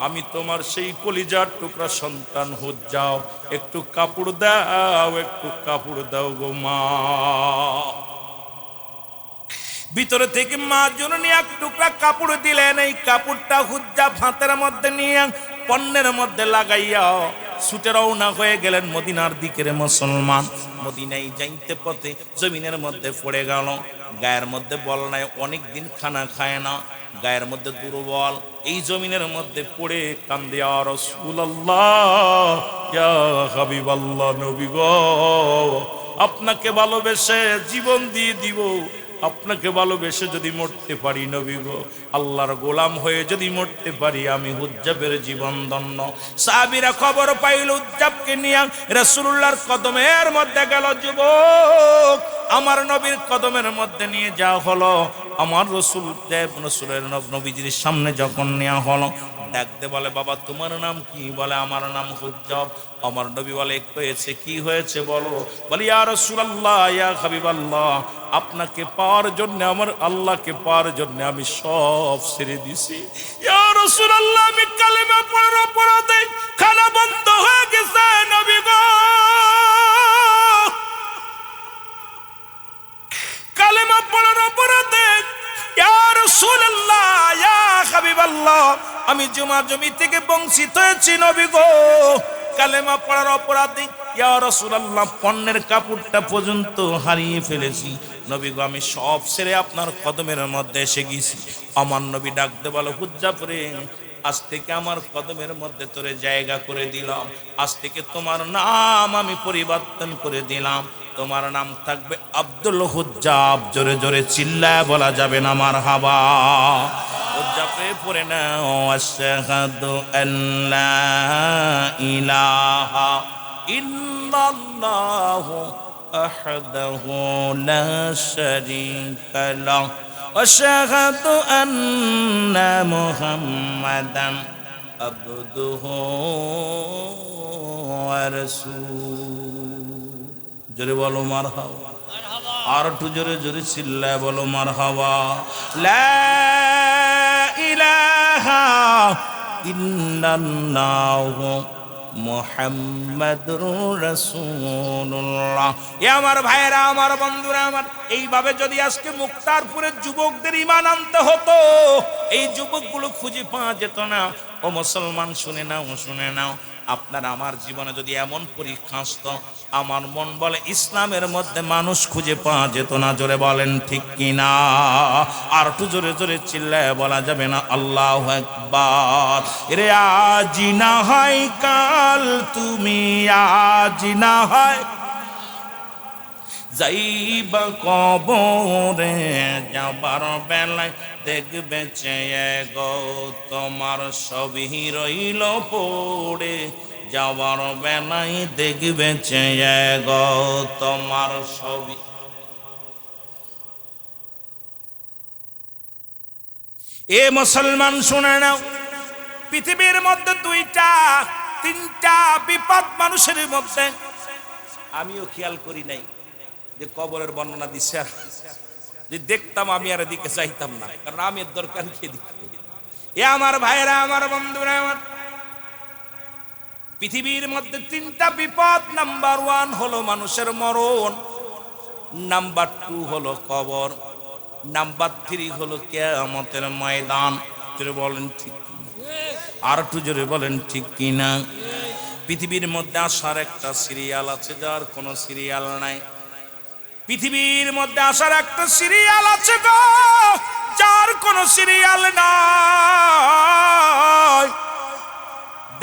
আমি তোমার সেই কলিজার টুকরা সন্তান হুজ্জাব, একটু কাপড় দাও, একটু কাপড় দাও গো মা। ভিতরে থেকে মা জননী এক টুকরা কাপড় দিলেন, এই কাপড়টা হুজ্জাব হাতের মধ্যে নিয়ে পণ্যের মধ্যে লাগাইয়া ছুটে রওনা হয়ে গেলেন মদিনার দিকে। মুসলমান মদিনায় যাইতে পথে জমিনের মধ্যে পড়ে গেল, গায়ের মধ্যে বল নাই, অনেক দিন খানা খায় না, গায়ের মধ্যে দুর্বল, এই জমিনের মধ্যে পড়ে কান্দে, ইয়া রাসূলুল্লাহ, ইয়া হাবিবাল্লাহ, নবী গো, আপনাকে ভালোবেসে জীবন দিয়ে দিব, আপনাকে ভালোবেসে যদি মরতে পারি নবী গো, আল্লাহর গোলাম হয়ে যদি মরতে পারি, আমি হুজ্জাবের জীবন ধন্য। সাহাবীরা খবর পাইল হুজ্জাবকে নিয়ে রাসূলুল্লাহর কদমের মধ্যে গেল। যুবক, আমার নবীর কদমের মধ্যে নিয়ে যাওয়া হলো। আমার রসুলের নবীজির সামনে যখন নেওয়া হলো, ডাকতে বলে, বাবা তোমার নাম কি? বলে, আমার নাম হুজ্জাব। আমার নবী বলে, হয়েছে কি হয়েছে বলো? বলি, ইয়া রাসূলুল্লাহ, ইয়া হাবিবাল্লাহ, আপনাকে পাওয়ার জন্য, আমার আল্লাহকে পাওয়ার জন্য আমি সব ছেড়ে দিছি। ইয়া রাসূলুল্লাহ, আমি কালেমা পড়ার অপরাধে খানা বন্ধ হয়ে গেছে নবী গো, কালেমা পড়ার অপরাধে। ইয়া রাসূলুল্লাহ, ইয়া হাবিবাল্লাহ, আমি জমি থেকে বঞ্চিত হয়েছি নবী গো, কালেমা পড়ার অপরাধে। ইয়া রাসূলুল্লাহ, পণ্যের কাপড়টা পর্যন্ত হারিয়ে ফেলেছি নবী গো, আমি সব ছেড়ে আপনার কদমের মধ্যে এসে গেছি। আমার নবী ডাকতে বলে, হুজ্জাব রে, আজ থেকে আমার কদমের মধ্যে তোরে জায়গা করে দিলাম, আজ থেকে তোমার নাম আমি পরিবর্তন করে দিলাম, তোমার নাম থাকবে আব্দুল হুজ্জাব। জোরে জোরে চিল্লায় বলা যাবে না মারহাবা। হুজ্জাবে পড়ে নাও, আশহাদু আল্লা ইলাহা ইল্লাল্লাহু আহদাহু লা শারীকা লাহু আশহাদু আন্না মুহাম্মাদান আবদুহু ওয়া রাসূলুহু। জোরে বলো মারহাবা। আর একটু জোরে জোরে চিল্লায় বলো মারহাবা। লা ইলাহা ইল্লাল্লাহু মুহাম্মাদুর রাসূলুল্লাহ। এ আমার ভাইয়েরা, আমার বন্ধুরা, আমার এইভাবে যদি আজকে মুক্তারপুরের যুবকদের ঈমান আনতে হতো, এই যুবকগুলো খুঁজে পাওয়া যেত না। ও মুসলমান, শুনে নাও, শুনে নাও, আপনার আমার জীবনে যদি এমন পরীক্ষা আসতো, আমার মন বলে ইসলামের মধ্যে মানুষ খুঁজে পাওয়া যেত না। জোরে বলেন ঠিক কিনা? আর একটু জোরে জোরে চিল্লায় বলা যাবে না আল্লাহু আকবার? রে আজ না হয় কাল, তুমি আজ না হয় যাইবা কবরে, যাবার বেলায় দেখবে চেয়ে গো তোমার সবই রইল পড়ে। যাবার বেলায় দেখবে চেয়ে গো তোমার সবই। এ মুসলমান শুনে নাও, পৃথিবীর মধ্যে দুইটা তিনটা বিপদ মানুষের মধ্যে। আমিও খেয়াল করি নাই যে কবরের বর্ণনা দিচ্ছে, যে দেখতাম আমি আর এদিকে চাইতাম না, কারণ আমি এর দরকার খেয়ে দিচ্ছি। এ আমার ভাইয়েরা, আমার বন্ধুরা, আমার পৃথিবীর মধ্যে তিনটা বিপদ। নাম্বার 1 হলো মানুষের মরণ, নাম্বার 2 হলো কবর, নাম্বার 3 হলো কিয়ামতের ময়দান। জোরে বলেন ঠিক কিনা? আর একটু জোরে বলেন ঠিক কিনা? পৃথিবীর মধ্যে আসার একটা সিরিয়াল আছে, যার কোনো সিরিয়াল নাই। পৃথিবীর মধ্যে আসার একটা সিরিয়াল আছে গো, যার কোনো সিরিয়াল নাই।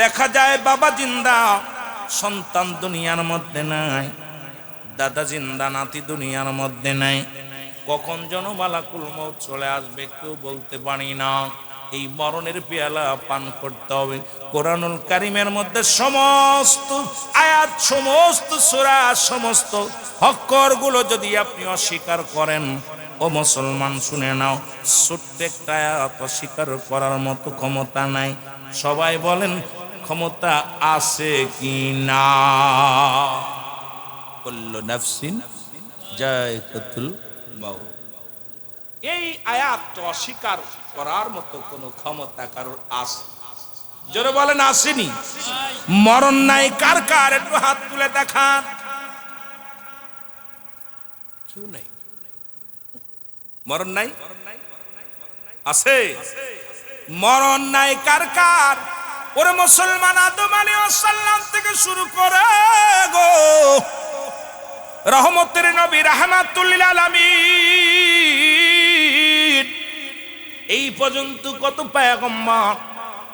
দেখা যায় বাবা জিন্দা, সন্তান দুনিয়ার মধ্যে নাই, দাদা জিন্দা, নাতি দুনিয়ার মধ্যে নাই। কখন যেন মালাকুল মউত চলে আসবে কেউ বলতে পারি না। এই মরণের পেয়ালা পান করতে হবে। কোরআনুল কারীমের মধ্যে সমস্ত আয়াত, সমস্ত সূরা, সমস্ত হক্করগুলো যদি আপনি অস্বীকার করেন, ও মুসলমান শুনে নাও, ছোট্ট একটা আয়াত অস্বীকার করার মতো ক্ষমতা নাই। সবাই বলেন ক্ষমতা আছে কি না? কুল্লু নাফসিন যায়কাতুল মাউত। এই আয়াতটা অস্বীকার করার মতো কোনো ক্ষমতা কারোর আছে? জোরে বলেন আসেনি? মরণ নাই কার কার? একটু হাত তুলে দেখান। কেউ নাই? মরণ নাই? আছে? মরণ নাই কার কার? ওরে মুসলমান, আদম আলাইহিস সালাম থেকে শুরু করে গো রহমতের নবী রাহমাতুল লিল আলামিন, এই পর্যন্ত কত পয়গম্বর,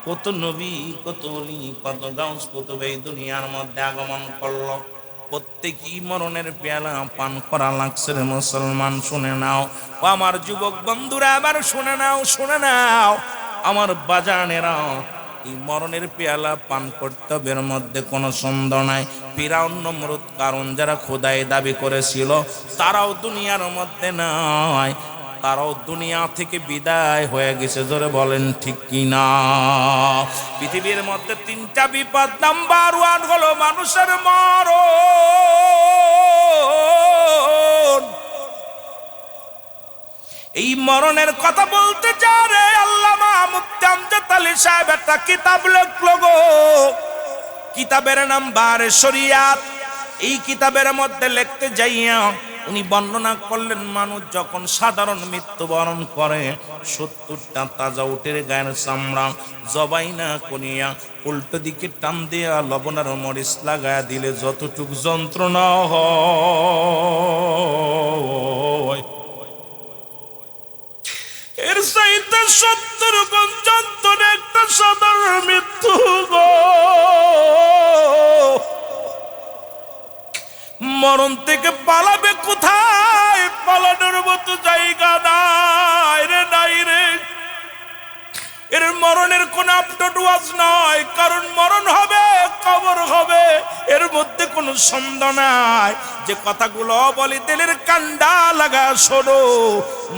কত নবী, কত ওলি, কত গাউস, কত এই দুনিয়ার মধ্যে আগমন করলো। প্রত্যেকই মরণের পেয়ালা পান করা লাগছে রে মুসলমান। শুনে নাও ও আমার যুবক বন্ধুরা, আবার শুনে নাও, শুনে নাও আমার বাজানেরা, এই মরণের পেয়ালা পান কর্তব্যের মধ্যে কোনো সন্দেহ নাই। ফিরাউন, নমরুদ, কারণ যারা খোদাই দাবি করেছিল, তারাও দুনিয়ার মধ্যে নাই, তারাও দুনিয়া থেকে বিদায় হয়ে গেছে। জোরে বলেন ঠিক কিনা? পৃথিবীর মধ্যে তিনটা বিপদ। নাম্বার 1 হলো মানুষের মরণ। এই মরণের কথা বলতে চারে আল্লামা মুফতি আমজাদ আলী সাহেব একটা কিতাব লিখলো গো। কিতাবের নাম বারে শরিয়াত। এই কিতাবের মধ্যে লিখতে যাইয়া উনি বর্ণনা করলেন, মানুষ যখন সাধারণ মৃত্যুবরণ করে, 70টা তাজা উটের গায়ের চামড়া জবাই না করিয়া উল্টো দিকে টান দিয়া লবণ আর মরিচ লাগায়া দিলে যতটুকু যন্ত্রণা হয়, এর চাইতে 70 গুণ যন্ত্রণা একটা সাধারণ মৃত্যু গো। মরণ থেকে পালাবে কোথায়? পালানোর মতো জায়গা নাই রে, নাই রে। এর মরণের কোন আপডেট ওয়াজ নয়, কারণ মরণ হবে কবর হবে, এর মধ্যে কোনো সন্দেহ নাই। যে কথাগুলো বলি দিলের কান্ডা লাগা শোনো।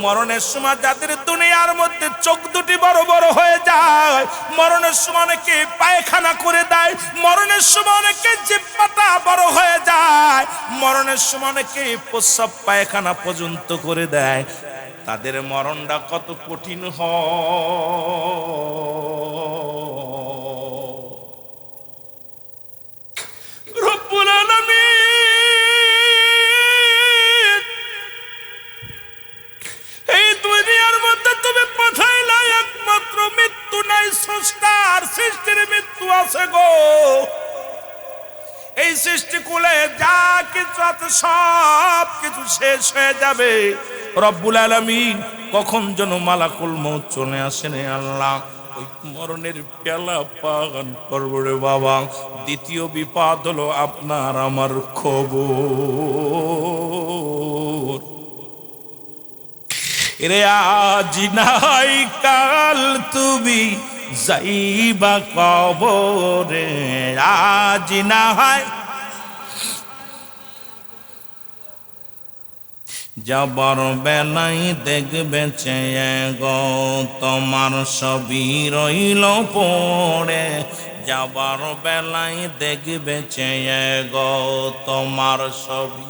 মরণের সময় যাদের দুনিয়ার মধ্যে চোখ দুটি বড় বড় হয়ে যায়, মরণের সময় অনেকে পায়খানা করে দেয়, মরণের সময় অনেকে জিহ্বাটা বড় হয়ে যায়, মরণের সময় অনেকে প্রস্রাব পায়খানা পর্যন্ত করে দেয়, তাদের মরণটা কত কঠিন রব্বুল আলামিন এই দুনিয়ার মধ্যে তুমি পাঠাইলা, একমাত্র মৃত্যু নাই, স্রষ্টার সৃষ্টির মৃত্যু আছে গো। এই সৃষ্টিকুলে যা কিছু আছে সব কিছু শেষ হয়ে যাবে। রব্বুল আলামিন কখন যেন মালাকুল মউত চলে আসেন আল্লাহ, ওই মরণের পেয়ালা পান করবো রে বাবা। দ্বিতীয় বিপদ হলো আপনার আমার খবর। রে আজ নাই কাল তুমি যাইবা কবরে, আজ না হয় যাবার বেলাই দেখবে চেয়ে গো, তোমার ছবি রইল পড়ে, যাবার বেলাই দেখবে চেয়ে গো তোমার ছবি।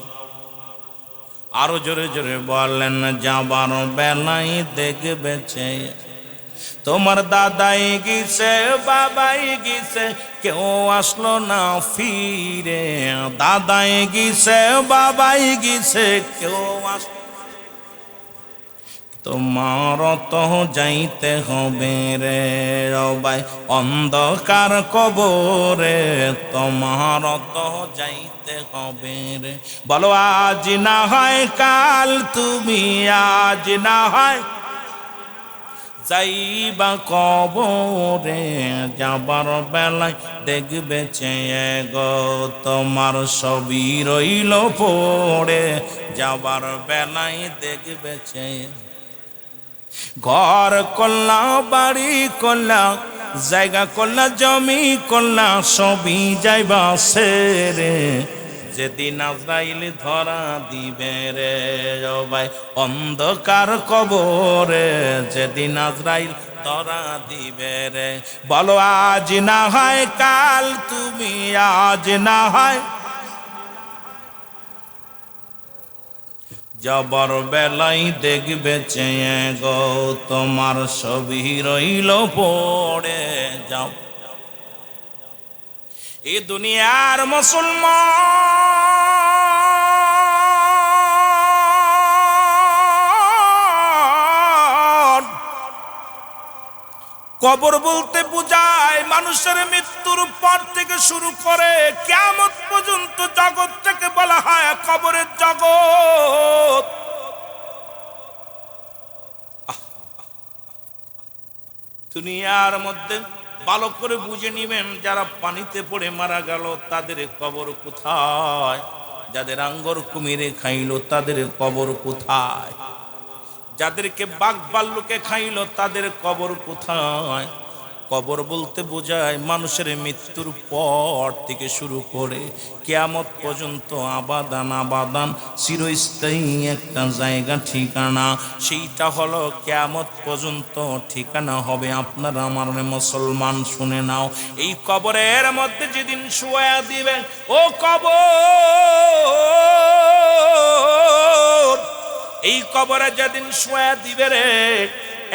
আরো জোরে জোরে বলেন, যাবার বেলাই দেখবে চেয়ে। তোমার দাদাই গেছে, বাবাই গেছে, কেউ আসলো না ফিরে, দাদাই গেছে, বাবাই গেছে, কেউ আসলো। তোমার তো যাইতে হবে রে রবাই অন্ধকার কবরে, তোমার তো যাইতে হবে রে। বলো আজ না হয় কাল তুমি, আজ না হয় যাইবা কবরে, যাবার বেলায় দেখবে চেয়ে গো তোমার ছবি রইল পড়ে, যাবার বেলায় দেখবে চেয়ে। ঘর করলা, বাড়ি করলা, জায়গা করলা, জমি করলা, সবই যাইবা সেরে, যেদিন আজরাইল ধরা দিবে রে ভাই অন্ধকার কবরে, যেদিন আজরাইল ধরা দিবে রে। বলো আজ না হয় কাল তুমি, আজ না হয় যাবার বেলাই দেখবে চেয়ে গো তোমার ছবি রইল পড়ে। যাও এই দুনিয়ার মুসলমান, কবর বলতে বোঝায় মানুষের মৃত্যুর পর থেকে শুরু করে কিয়ামত পর্যন্ত জগৎটাকে বলা হয় কবরের জগৎ। দুনিয়ার মধ্যে ভালো করে বুঝে নিবেন, যারা পানিতে পড়ে মারা গেল তাদের কবর কোথায়, যাদের আঙ্গর কুমিরে খাইলো তাদের কবর কোথায়, যাদেরকে বাঘ ভাল্লুকে খাইলো তাদের কবর কোথায়। কবর বলতে বোঝায় মানুষের মৃত্যুর পর থেকে শুরু করে কিয়ামত পর্যন্ত আবাদান আবাদান চিরস্থায়ী একটা জায়গা ঠিকানা, সেইটা হলো কিয়ামত পর্যন্ত ঠিকানা হবে আপনার আমার মুসলমান। শুনে নাও, এই কবরের মধ্যে যেদিন শুয়া দিবেন, ও কবর, এই কবরে যেদিন শুয়া দিবে রে,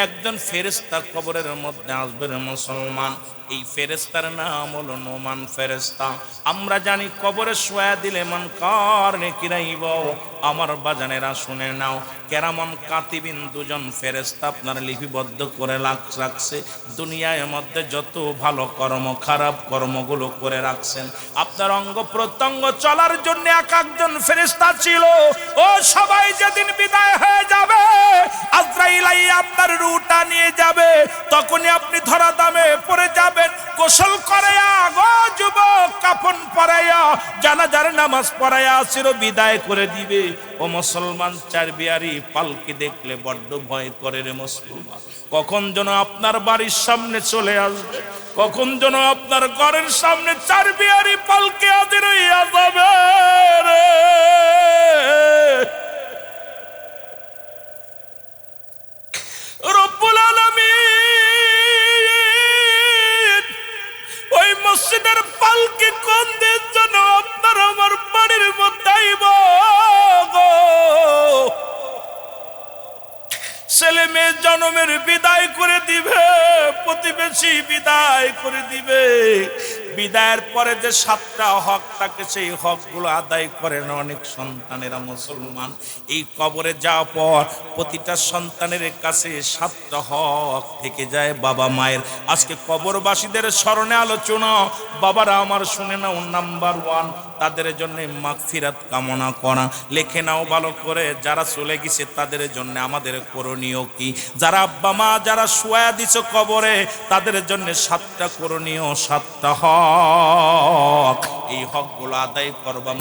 একজন ফেরেশতা কবরের মধ্যে আসবে রে মুসলমান। এই ফেরেশতার নাম হলো নোমান ফেরেশতা। আমরা জানি কবরে শুয়া দিলে মান কার নেকিরাইব। আমার বাজানেরা শুনে নাও, কেরামন কাতিবিন দুজন ফেরেশতা আপনার লিপিবদ্ধ করে রাখছে। দুনিয়ার মধ্যে যত ভালো কর্ম খারাপ কর্মগুলো করে রাখছেন, আপনার অঙ্গ প্রত্যঙ্গ চলার জন্য এক একজন ফেরেশতা ছিল। ও সবাই যেদিন বিদায় হয়ে যাবে, আজরাইল আপনার রূহটা নিয়ে যাবে, তখনই আপনি ধরা দামে পড়ে যাবেন। গোসল করাইয়া গো যুবক, কাফন পরাইয়া জানাজার নামাজ পড়াইয়া চির বিদায় করে দিবে। ও মুসলমান, চার বিয়ারি পালকি দেখলে বড্ড ভয় করে রে মুসলমান। কখন যেন আপনার বাড়ির সামনে চলে আসবে, কখন যেন আপনার ঘরের সামনে চার বিহারি পালকে হাজির হইয়া যাবে রে। রব্বুল আলামিন ওই মসজিদের পালকি কোন দিন যেন আপনার আমার বাড়ির মধ্যে আইব গো। ছেলে মেয়ে জন্মের বিদায় করে দিবে, প্রতিবেশী বিদায় করে দিবে। বিদায়ের পরে যে 7টা হক থাকে সেই হকগুলো আদায় করেন অনেক সন্তানেরা মুসলমান। এই কবরে যাওয়ার পর প্রতিটা সন্তানের কাছে 7টা হক থেকে যায় বাবা মায়ের। আজকে কবরবাসীদের স্মরণে আলোচনা। বাবারা আমার শুনে নাও, নাম্বার 1 তাদের জন্য মাগফিরাত কামনা করা। লেখে নাও ভালো করে, যারা চলে গেছে তাদের জন্য আমাদের করণীয় কি? যারা আব্বা মা যারা শুয়া দিছে কবরে তাদের জন্য 7টা করণীয়, 7টা হক। এই হকগুলো আদায় করবা।